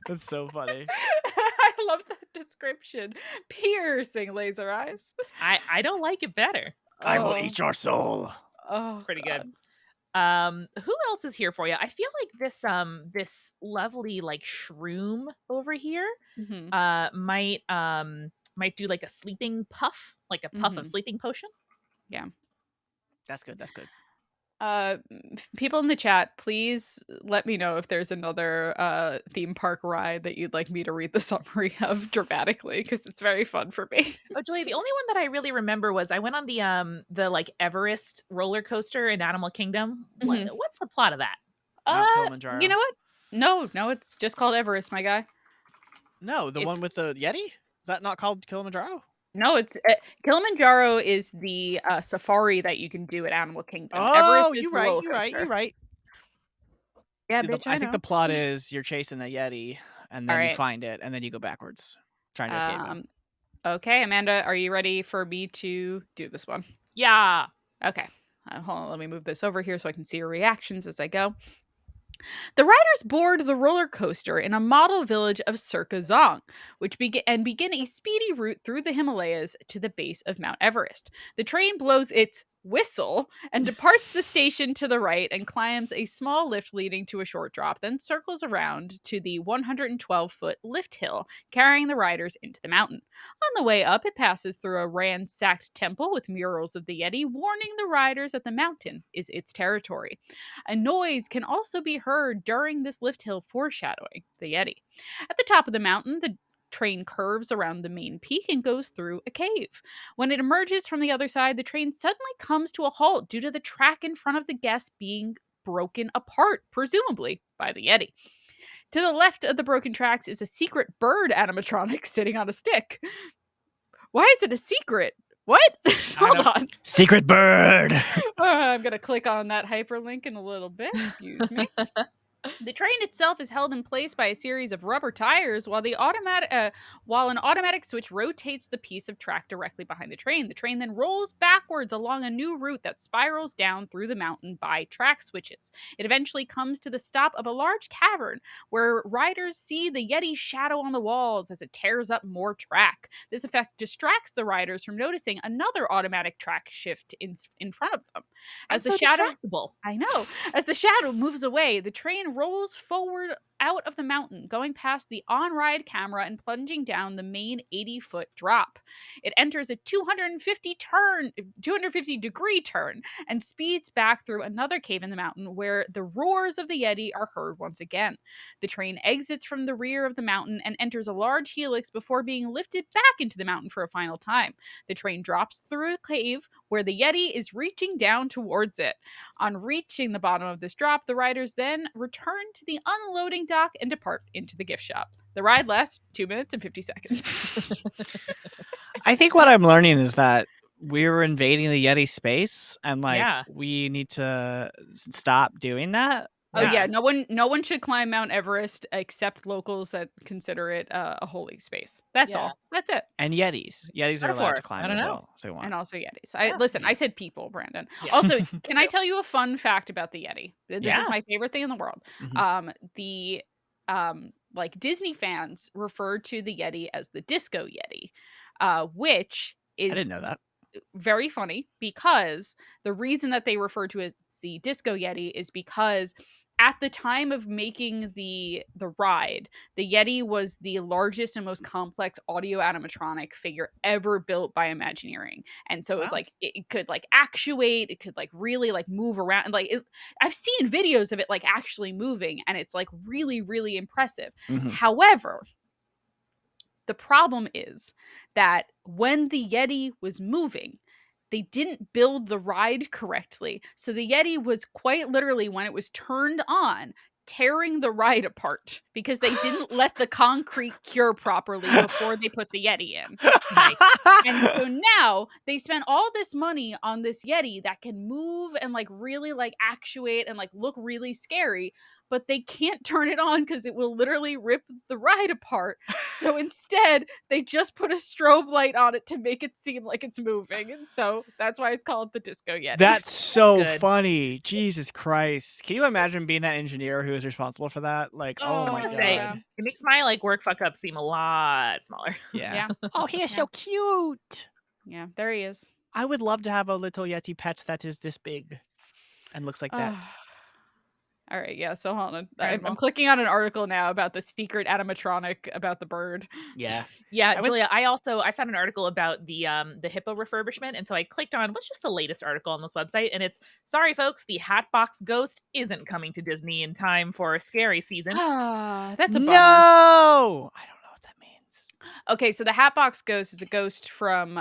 That's so funny. I love that description. Piercing laser eyes. I don't like it better. I will eat your soul. Oh, it's pretty God. good. Who else is here for you? I feel like this lovely like shroom over here might do like a sleeping puff, like a puff of sleeping potion. Yeah. That's good. People in the chat, please let me know if there's another theme park ride that you'd like me to read the summary of dramatically, because it's very fun for me. Oh, Julie, the only one that I really remember was I went on the like Everest roller coaster in Animal Kingdom. What's the plot of that? Mount Kilimanjaro. You know what? No, it's just called Everest, my guy. No, the one with the Yeti? Is that not called Kilimanjaro? No, it's Kilimanjaro is the safari that you can do at Animal Kingdom. Oh, you're right. Yeah, bitch, I think the plot is you're chasing a Yeti, and then you find it, and then you go backwards, trying to escape him. Okay, Amanda, are you ready for me to do this one? Yeah. Okay. Hold on, let me move this over here so I can see your reactions as I go. The riders board the roller coaster in a model village of Zong, which begin a speedy route through the Himalayas to the base of Mount Everest. The train blows its whistle and departs the station to the right and climbs a small lift leading to a short drop, then circles around to the 112-foot lift hill, carrying the riders into the mountain. On the way up, it passes through a ransacked temple with murals of the Yeti, warning the riders that the mountain is its territory. A noise can also be heard during this lift hill, foreshadowing the Yeti. At the top of the mountain, the train curves around the main peak and goes through a cave. When it emerges from the other side, the train suddenly comes to a halt due to the track in front of the guests being broken apart, presumably by the Yeti. To the left of the broken tracks is a secret bird animatronic sitting on a stick. Why is it a secret? What? Hold on. Secret bird! I'm going to click on that hyperlink in a little bit. Excuse me. The train itself is held in place by a series of rubber tires while an automatic switch rotates the piece of track directly behind the train. The train then rolls backwards along a new route that spirals down through the mountain by track switches. It eventually comes to the stop of a large cavern where riders see the Yeti's shadow on the walls as it tears up more track. This effect distracts the riders from noticing another automatic track shift in front of them. As the shadow, distractible. I know. As the shadow moves away, the train rolls forward out of the mountain, going past the on-ride camera and plunging down the main 80-foot drop. It enters a 250-degree turn and speeds back through another cave in the mountain where the roars of the Yeti are heard once again. The train exits from the rear of the mountain and enters a large helix before being lifted back into the mountain for a final time. The train drops through a cave where the Yeti is reaching down towards it. On reaching the bottom of this drop, the riders then return to the unloading dock and depart into the gift shop. The ride lasts 2 minutes and 50 seconds. I think what I'm learning is that we're invading the Yeti space, and like Yeah. we need to stop doing that. Oh yeah, no one should climb Mount Everest except locals that consider it a holy space. That's all. That's it. And Yetis are allowed to climb I don't as know. well, if they want. And also Yetis. Listen, I said people, Brandon. Yeah. Also, can I tell you a fun fact about the Yeti? This Yeah. is my favorite thing in the world. Mhm. The like Disney fans refer to the Yeti as the Disco Yeti, which I is didn't know that. very funny because the reason that they refer to it as the Disco Yeti is because at the time of making the ride, the Yeti was the largest and most complex audio animatronic figure ever built by Imagineering. And so it was Wow. like it could like actuate, it could like really like move around, and like I've seen videos of it like actually moving, and it's like really really impressive. Mhm. However, the problem is that when the Yeti was moving, they didn't build the ride correctly. So the Yeti was quite literally, when it was turned on, tearing the ride apart because they didn't let the concrete cure properly before they put the Yeti in. Nice. And so now they spent all this money on this Yeti that can move and like really like actuate and like look really scary, but they can't turn it on because it will literally rip the ride apart. So instead, they just put a strobe light on it to make it seem like it's moving. And so that's why it's called the Disco Yeti. That's so Good. funny. Jesus Christ. Can you imagine being that engineer who is responsible for that? Like, oh my god. yeah. It makes my like work fuck up seem a lot smaller. Yeah. Yeah. Oh, he is so cute. Yeah, there he is. I would love to have a little Yeti pet that is this big and looks like that. All right, yeah. So hold on, I'm Incredible. clicking on an article now about the secret animatronic about the bird. Yeah. Yeah, Julia, I found an article about the hippo refurbishment, and so I clicked on what's just the latest article on this website, and it's sorry folks, the Hatbox Ghost isn't coming to Disney in time for a scary season. That's a bummer. No! I don't know what that means. Okay, so the Hatbox Ghost is a ghost from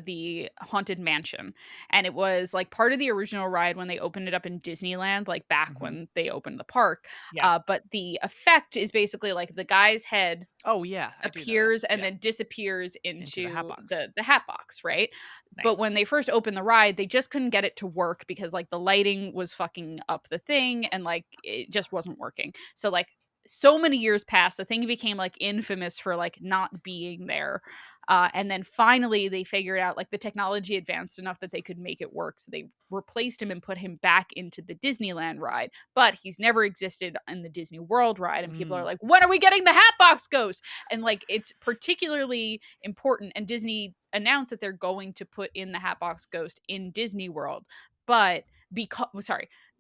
the Haunted Mansion, and it was like part of the original ride when they opened it up in Disneyland, like back when they opened the park. Yeah. But the effect is basically like the guy's head Oh yeah, appears and then disappears into the hat box. the hat box, right? Nice. But when they first opened the ride, they just couldn't get it to work because like the lighting was fucking up the thing, and like it just wasn't working. So like so many years passed, the thing became like infamous for like not being there. And then finally they figured out like the technology advanced enough that they could make it work. So they replaced him and put him back into the Disneyland ride, but he's never existed in the Disney World ride. And people are like, when are we getting the Hatbox Ghost? And like, it's particularly important. And Disney announced that they're going to put in the Hatbox Ghost in Disney World, but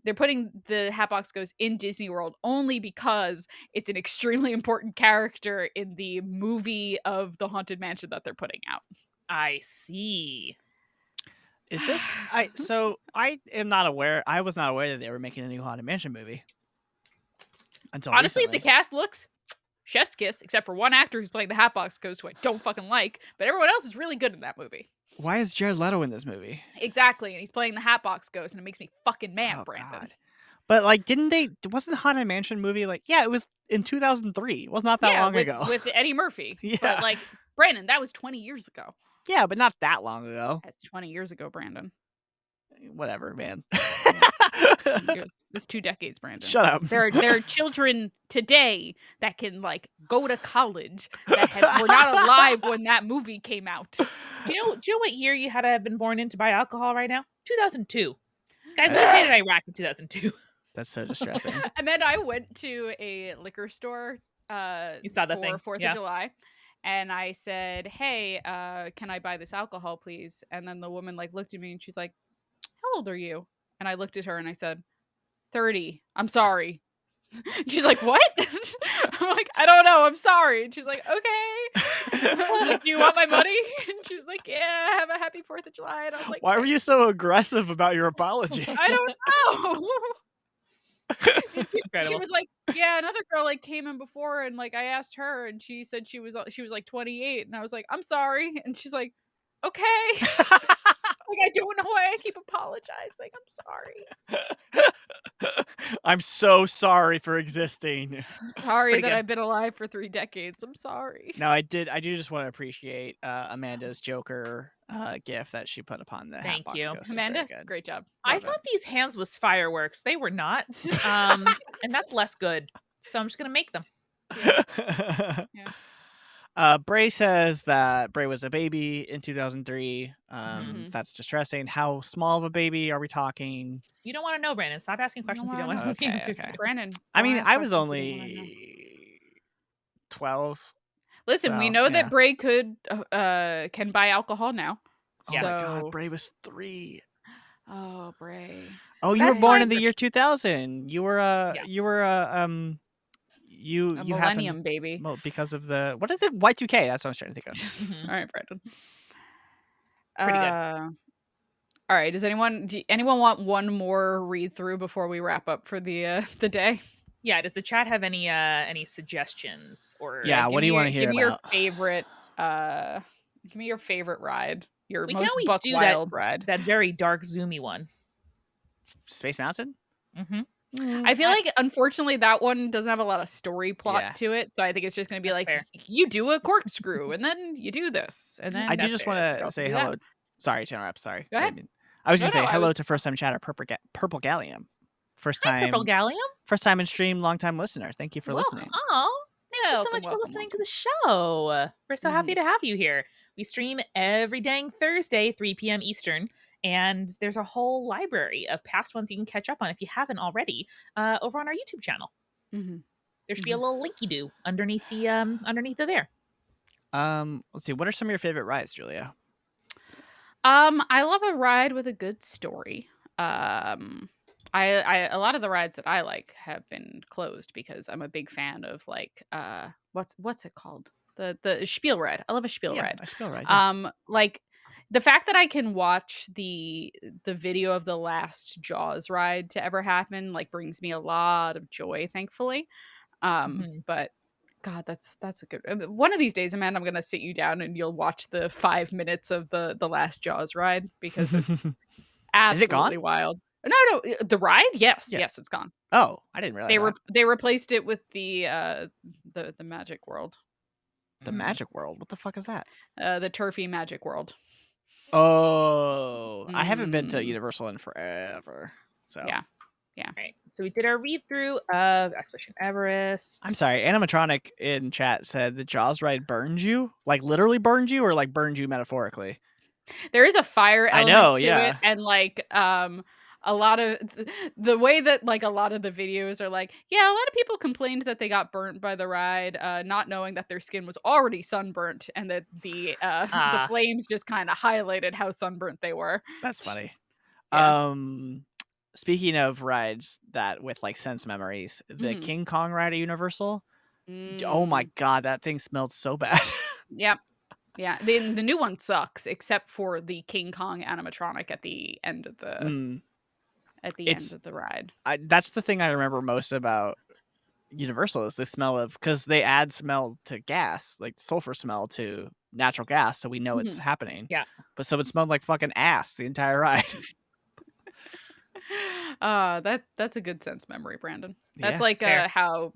they're putting the Hatbox Ghost in Disney World only because it's an extremely important character in the movie of the Haunted Mansion that they're putting out. I see. Is this I am not aware. I was not aware that they were making a new Haunted Mansion movie. Until honestly, recently. the cast looks chef's kiss, except for one actor who's playing the Hatbox Ghost, who I don't fucking like, but everyone else is really good in that movie. Why is Jared Leto in this movie? Exactly, and he's playing the Hatbox Ghost, and it makes me fucking mad, Oh, Brandon. God. But like, wasn't the Haunted Mansion movie like? Yeah, it was in 2003. It was not that long ago. With Eddie Murphy. Yeah. But like, Brandon, that was 20 years ago. Yeah, but not that long ago. That's 20 years ago, Brandon. Whatever, man. It's 2 decades, Brandon. Shut up. There are children today that can like go to college that were not alive when that movie came out. Do you know what year you had to have been born in to buy alcohol right now? 2002. Guys, we invaded Iraq in 2002. That's so distressing. And then I went to a liquor store you saw the for thing. 4th of July. And I said, hey, can I buy this alcohol, please? And then the woman like looked at me and she's like, how old are you? And I looked at her and I said, 30. I'm sorry. She's like, what? I'm like, I don't know. I'm sorry. And she's like, okay. I was like, do you want my money? And she's like, yeah, have a happy 4th of July. And I was like, Why were thanks. you so aggressive about your apology? I don't know. She Incredible. was like, yeah, another girl like came in before, and like I asked her, and she said she was like 28, and I was like, I'm sorry, and she's like, okay. Like, I don't know why I keep apologizing. I'm sorry. I'm so sorry for existing. I'm sorry pretty that good. I've been alive for 3 decades. I'm sorry. No, I do just want to appreciate Amanda's Joker gif that she put upon the Thank Hatbox you. Ghost. It's very Amanda, good. great job. I Love it. thought these hands was fireworks. They were not. And that's less good. So I'm just gonna make them. Yeah. Bray says that Bray was a baby in 2003. Mhm. That's distressing. How small of a baby are we talking? You don't want to know, Brandon. Stop asking questions you don't want to know the Okay, answer okay. to. Brandon, I don't mean, ask I was questions you don't wanna know. only 12. Listen, we So, know yeah. that Bray can buy alcohol now. Oh my So god, Bray was 3. Oh, Bray. Oh, you were That's born fine in the for year me. 2000. You were Yeah. A you happened millennium baby. well because of the what is it? Y2K. That's what I was trying to think of. Mhm. All right, Brandon. Pretty good. All right. Does anyone want one more read through before we wrap up for the day? Yeah. Does the chat have any suggestions or? Yeah, what do you want to hear give me your about? favorite give me your favorite ride. Your We can most always buck do wild ride. that very dark zoomy one. Space Mountain? I feel like unfortunately that one doesn't have a lot of story plot Yeah. to it, so I think it's just going to be That's like fair. you do a corkscrew and then you do this and then I do That's just fair. want you to also say do that. hello. Sorry to interrupt. Sorry. Go I ahead. didn't mean. I was No, just say no, I hello was to first time chatter Purple Gallium. Hi, Purple Gallium. First time in stream, long time listener. Thank you for welcome. listening. Oh, thank you so Welcome, much for welcome, listening to welcome. the show. We're so happy Mhm. to have you here. We stream every dang Thursday, 3 p.m. Eastern, and there's a whole library of past ones you can catch up on if you haven't already over on our YouTube channel. Mhm. There should be a little linky do underneath the there. Let's see. What are some of your favorite rides, Julia? I love a ride with a good story. I a lot of the rides that I like have been closed because I'm a big fan of like what's it called? The spiel ride. I love a spiel Yeah, ride. a spiel ride. Yeah. Like the fact that I can watch the video of the last Jaws ride to ever happen like brings me a lot of joy, thankfully. Mhm. But God, that's a good one of these days, Amanda, I'm gonna sit you down and you'll watch the 5 minutes of the last Jaws ride because it's Is it gone? absolutely wild. No, no, the ride? Yes, Yeah. yes, it's gone. Oh, I didn't realize that. They replaced it with the Magic World. The Magic World. What the fuck is that? The Turfy Magic World. Oh, I haven't been to Mm, Universal in forever. So yeah. Yeah. All right. So we did our read through of Expedition Everest. I'm sorry. Animatronic in chat said the Jaws ride burned you, like literally burned you, or like burned you metaphorically. There is a fire I element know. to it, Yeah. and like a lot of the way that like a lot of the videos are like, yeah, a lot of people complained that they got burnt by the ride, not knowing that their skin was already sunburnt and that the Ah, flames just kind of highlighted how sunburnt they were. That's funny. Yeah. Speaking of rides that with like sense memories, the Mhm. King Kong ride at Universal. Oh my Mm. god, that thing smelled so bad. Yep. Yeah. The new one sucks except for the King Kong animatronic at the end of the Mm, end it's of the ride. that's the thing I remember most about Universal is the smell of because they add smell to gas, like sulfur smell to natural gas, so we know it's Mhm. happening. yeah. But so it smelled like fucking ass the entire ride. That's a good sense memory, Brandon. That's Yeah, like Fair. how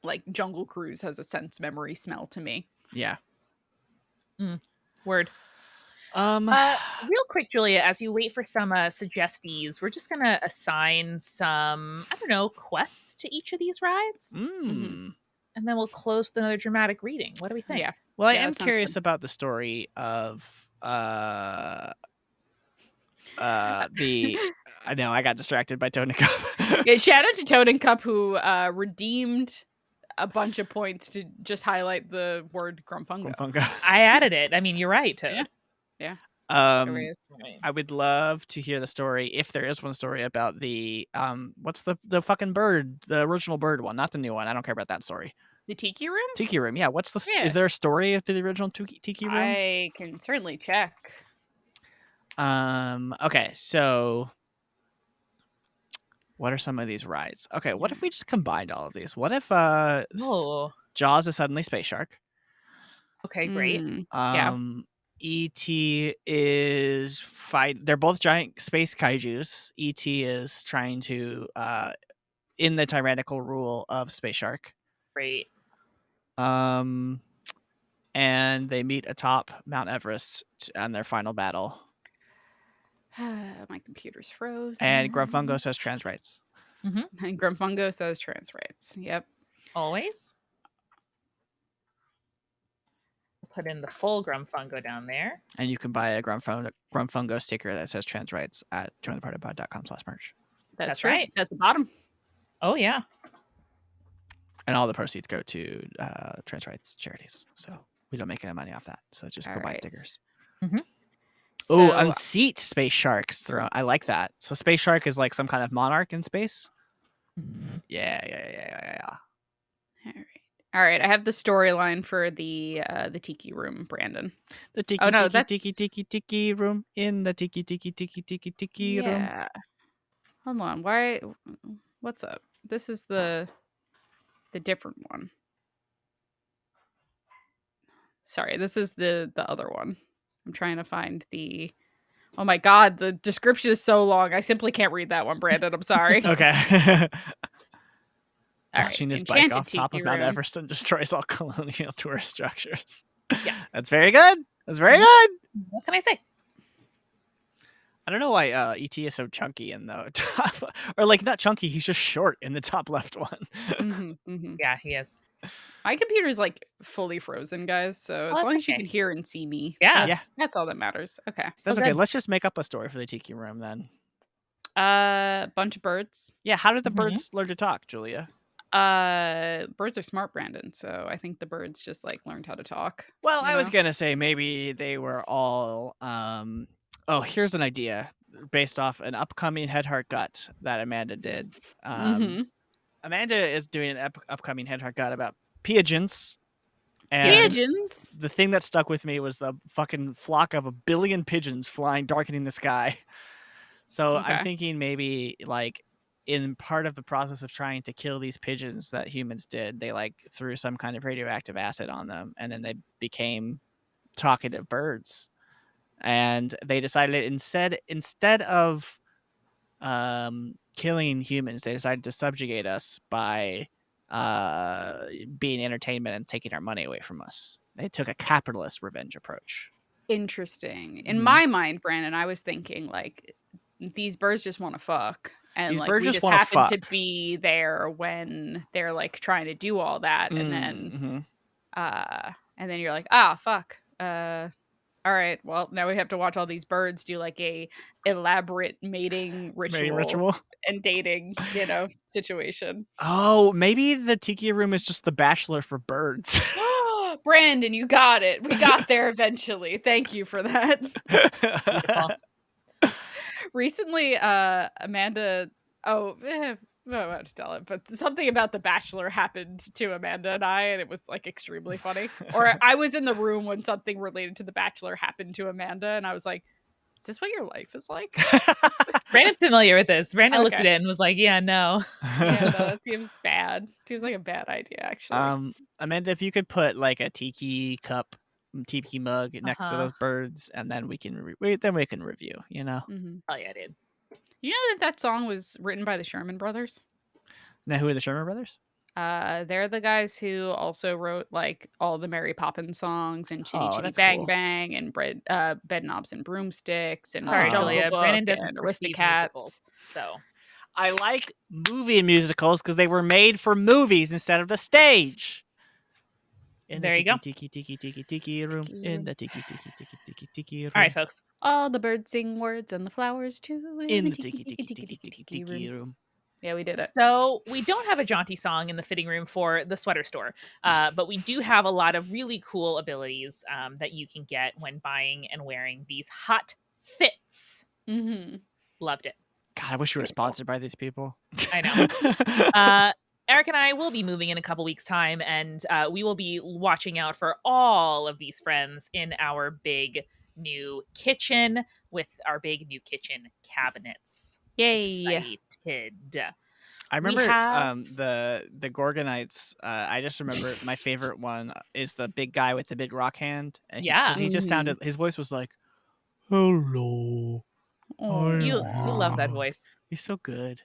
like Jungle Cruise has a sense memory smell to me. yeah. Word. Um, Real quick, Julia, as you wait for some suggesties, we're just gonna assign some, I don't know, quests to each of these rides, Mhm. and then we'll close with another dramatic reading. What do we think? Yeah. well, I Yeah, am that sounds curious good. about the story of the I know I got distracted by Tony Cup. Yeah, shout out to Toad and Cup who redeemed a bunch of points to just highlight the word Grumfungo. I added it. I mean, you're right, Yeah. Toad. Yeah. Um, Hilarious. Right. I would love to hear the story if there is one story about the what's the fucking bird, the original bird one, not the new one. I don't care about that story. The Tiki Room? Tiki Room, yeah. What's the? Yeah. Is there a story of the original Tiki Room? I can certainly check. Okay, so what are some of these rides? Okay, what if we just combined all of these? What if Oh, Jaws is suddenly Space Shark? okay, great. Yeah. E.T. is they're both giant space kaijus. E.T. is trying to in the tyrannical rule of Space Shark. Great. And they meet atop Mount Everest on their final battle. My computer's frozen. And Grumfungo says trans rights. Mm-hmm. And Grumfungo says trans rights. Yep. Always. Put in the full Grumfungo down there. And you can buy a Grumfungo sticker that says trans rights at jointhepartypod.com/merch. That's right. At the bottom. Oh, yeah. And all the proceeds go to trans rights charities. So we don't make any money off that. So just go buy stickers. Mm-hmm. Oh, unseat Space Shark's throne. I like that. So Space Shark is like some kind of monarch in space? Mm-hmm. Yeah. All right. I have the storyline for the Tiki Room, Brandon. The tiki room in the tiki room. Yeah. Hold on. Why? What's up? This is the different one. Sorry, this is the other one. I'm trying to find the. Oh my god, the description is so long. I simply can't read that one, Brandon. I'm sorry. Okay. All Dashing right. his bike off top of Mount Everest and destroys all colonial tourist structures. Yeah. That's very good. That's very good. What can I say? I don't know why E.T. is so chunky in the top. Or like not chunky, he's just short in the top left one. Yeah, he is. My computer is like fully frozen, guys. So as long as you can hear and see me, that's all that matters. Okay, that's okay. Let's just make up a story for the Tiki Room then. Bunch of birds. Yeah, how did the birds learn to talk, Julia? Birds are smart, Brandon. So I think the birds just like learned how to talk. Well, I was gonna say maybe they were all. Oh, here's an idea based off an upcoming Head Heart Gut that Amanda did. Amanda is doing an upcoming Head Heart Gut about pigeons. And pigeons. The thing that stuck with me was the fucking flock of 1 billion pigeons flying, darkening the sky. So I'm thinking maybe like in part of the process of trying to kill these pigeons that humans did, they like threw some kind of radioactive acid on them, and then they became talkative birds. And they decided instead of killing humans, they decided to subjugate us by being entertainment and taking our money away from us. They took a capitalist revenge approach. Interesting. In my mind, Brandon, I was thinking like these birds just want to fuck. And these like birds we just happen to be there when they're like trying to do all that. And then you're like, fuck. All right, well, now we have to watch all these birds do like a elaborate mating ritual and dating, situation. Oh, maybe the Tiki Room is just the Bachelor for birds. Brandon, you got it. We got there eventually. Thank you for that. Recently, Amanda. I'm about to tell it, but something about The Bachelor happened to Amanda and I, and it was like extremely funny. Or I was in the room when something related to The Bachelor happened to Amanda, and I was like, "Is this what your life is like?" Brandon's familiar with this. Brandon looked at it and was like, "Yeah, no, that seems bad. Seems like a bad idea, actually." Amanda, if you could put like a tiki cup, tiki mug next to those birds, and then we can review. Oh yeah, dude. You know that song was written by the Sherman Brothers? Now, who are the Sherman Brothers? They're the guys who also wrote like all the Mary Poppins songs and Chitty Chitty Bang Bang and Bedknobs and Broomsticks and Julia, Brandon doesn't Aristocats. So I like movie musicals because they were made for movies instead of the stage. There you go. Tiki room. In the tiki room. All right, folks. All the birds sing words and the flowers too. In the tiki room. Yeah, we did it. So we don't have a jaunty song in the fitting room for the sweater store, but we do have a lot of really cool abilities that you can get when buying and wearing these hot fits. Loved it. God, I wish we were sponsored by these people. I know. Eric and I will be moving in a couple weeks' time, and we will be watching out for all of these friends in our big new kitchen with our big new kitchen cabinets. Yay. Excited. I We remember have the Gorgonites. I just remember my favorite one is the big guy with the big rock hand. Yeah. Because he just sounded. His voice was like, "Hello, You love that I'm." voice. He's so good.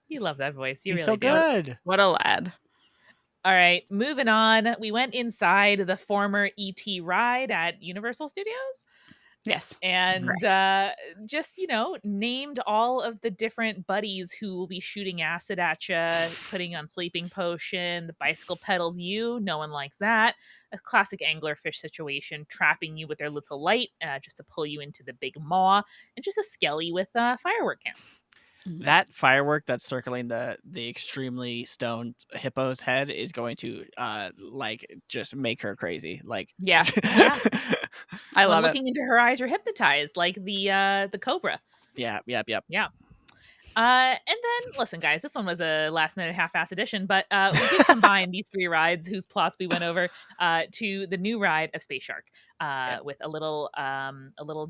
You love that voice. You He's really so do. good. What a lad. All right, moving on. We went inside the former ET ride at Universal Studios Yes. and just, named all of the different buddies who will be shooting acid at you, putting on sleeping potion, the bicycle pedals you. No one likes that. A classic anglerfish situation, trapping you with their little light just to pull you into the big maw, and just a skelly with firework cans. That firework that's circling the extremely stoned hippo's head is going to just make her crazy. Like Yeah. Yeah. I When love it. looking into her eyes, you're hypnotized, like the cobra. Yeah. Yeah. And then, listen, guys, this one was a last-minute half-ass edition, but we did combine these 3 rides whose plots we went over to the new ride of Space Shark with a little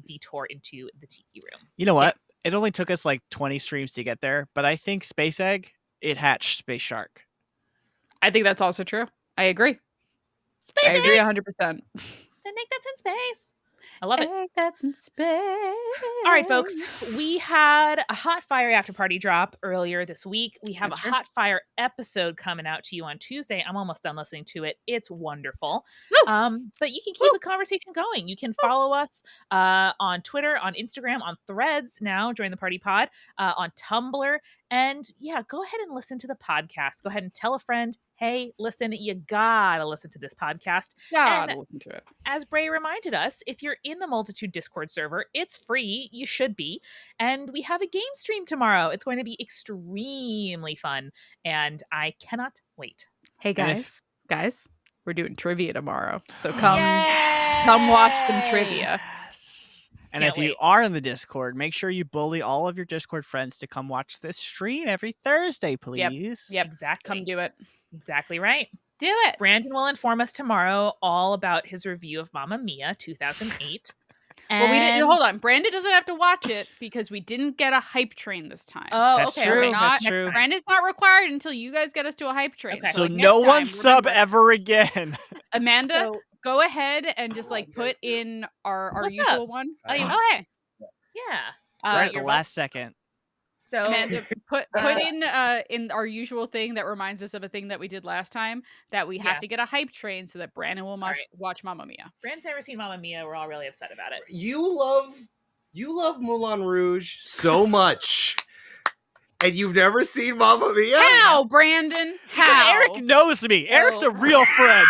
detour into the Tiki Room. You know what? It only took us like 20 streams to get there, but I think Space Egg, it hatched Space Shark. I think that's also true. I agree. Space I agree Egg! 100%. It's an egg that's in space. I love it. Egg that's in space. All right, folks. We had a hot fire after party drop earlier this week. We have That's a true. hot fire episode coming out to you on Tuesday. I'm almost done listening to it. It's wonderful. But you can keep the conversation going. You can follow us on Twitter, on Instagram, on Threads now. Join the party pod on Tumblr. And yeah, go ahead and listen to the podcast. Go ahead and tell a friend, hey, listen, you gotta listen to this podcast. Gotta listen to it. As Bray reminded us, if you're in the Multitude Discord server, it's free. You should be. And we have a game stream tomorrow. It's going to be extremely fun. And I cannot wait. Hey, guys, we're doing trivia tomorrow. So come watch some trivia. And Can't if you are in the Discord, make sure you bully all of your Discord friends to come watch this stream every Thursday, please. Yep. Exactly. Come do it. Exactly right. Do it. Brandon will inform us tomorrow all about his review of Mamma Mia 2008. Well, we didn't. Hold on. Brandon doesn't have to watch it because we didn't get a hype train this time. Oh, That's okay. true. Okay. That's true. Brandon's not required until you guys get us to a hype train. Okay. So like, no next one time, sub remember, ever again. Amanda, go ahead and just put in our What's usual up? one. Oh, you- Oh, hey. Yeah. Right at the You're last second. So Amanda, put in our usual thing that reminds us of a thing that we did last time, that we have to get a hype train so that Brandon will watch Mamma Mia. Brandon's never seen Mamma Mia. We're all really upset about it. You love Moulin Rouge so much, and you've never seen Mamma Mia? How, Brandon? How? Eric knows me. Eric's a real friend.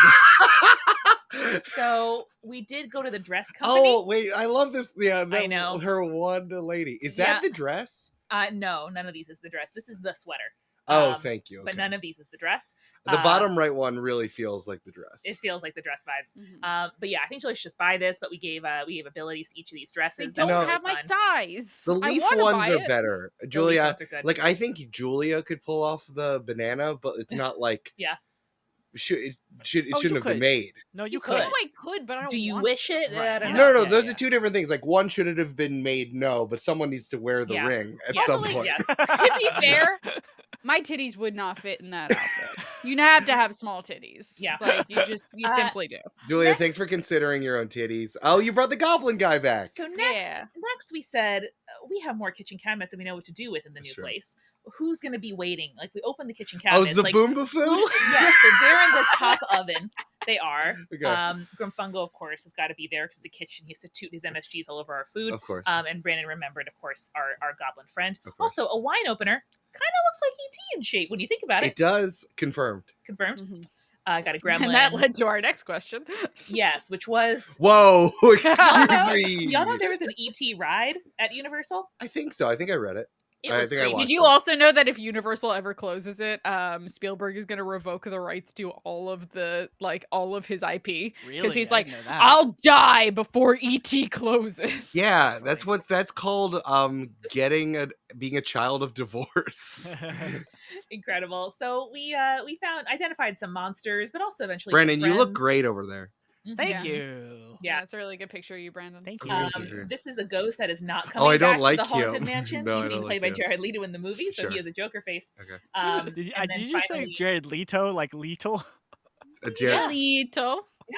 So we did go to the dress company. Oh wait, I love this. Yeah, I know. Her one lady. Is that the dress? No, none of these is the dress. This is the sweater. Oh, thank you. Okay. But none of these is the dress. The bottom right one really feels like the dress. It feels like the dress vibes. But yeah, I think Julie should just buy this. But we gave abilities to each of these dresses. They don't have my size. The leaf ones are better. Julia, like I think Julia could pull off the banana, but it's not like it shouldn't have been made. No, you could. could. Oh, I could, but I don't. Do you wish it? Right. I don't No, know. those are two different things. Like one should have been made, but someone needs to wear the ring at some point. Yes. To be fair, my titties would not fit in that outfit. You have to have small titties. Yeah. Like you simply do. Julia, thanks for considering your own titties. Oh, you brought the goblin guy back. So next we said we have more kitchen cabinets that we know what to do with in the new place. Who's going to be waiting? Like we open the kitchen cabinets. Oh, Zaboomba-Foo? Yes, so they're in the top oven. They are. Okay. Grimfungo, of course, has got to be there because the kitchen. He has to toot his MSGs all over our food. Of course. And Brandon remembered, of course, our goblin friend. Also, a wine opener. Kind of looks like ET in shape when you think about it. It does. Confirmed. Got a gremlin. And that led to our next question. Yes, which was... Whoa, excuse me. Y'all know there was an ET ride at Universal? I think so. I think I read it. I think I watched Did you it. also know that if Universal ever closes it, Spielberg is going to revoke the rights to all of his IP? Because Really? he's I like, didn't know that. I'll die before ET closes. Yeah, that's called being a child of divorce. Incredible. So we identified some monsters, but also eventually Brandon, some you look friends. great over there. Thank Yeah. you. Yeah, That's a really good picture of you, Brandon. Thank That's a you. good picture. This is a ghost that is not I coming don't back like to the haunted him. mansion. No, I He's being don't played like by him. Jared Leto in the movie, so Sure. he has a Joker face. Okay. Did you say Jared Leto like Lethal? Jared. Leto. Yeah.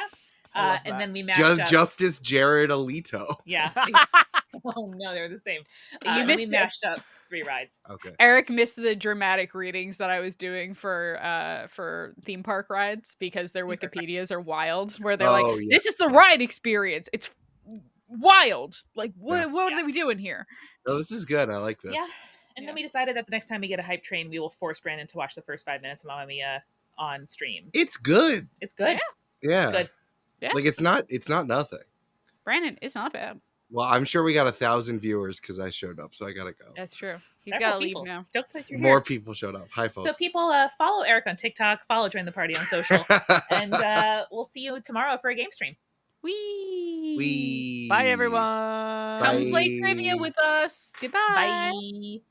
I love And that. then we matched up. Justice Jared Alito. Yeah. Oh no, they're the same. You And missed we mashed up 3 rides. Okay. Eric missed the dramatic readings that I was doing for theme park rides because their Wikipedias are wild, where they're like, yeah. this is the ride experience. It's wild. Like, Yeah. what are we doing here? No, this is good. I like this. Yeah. And then we decided that the next time we get a hype train, we will force Brandon to watch the first 5 minutes of Mamma Mia on stream. It's good. It's good. Yeah. It's good. Yeah. Like it's not nothing. Brandon, it's not bad. Well, I'm sure we got 1,000 viewers because I showed up, so I gotta go. That's true. He's Several got to leave people. now. Stoked that you're More here. people showed up. Hi, folks. So people follow Eric on TikTok, follow Join the Party on social, and we'll see you tomorrow for a game stream. Wee. Bye, everyone. Come play trivia with us. Goodbye. Bye.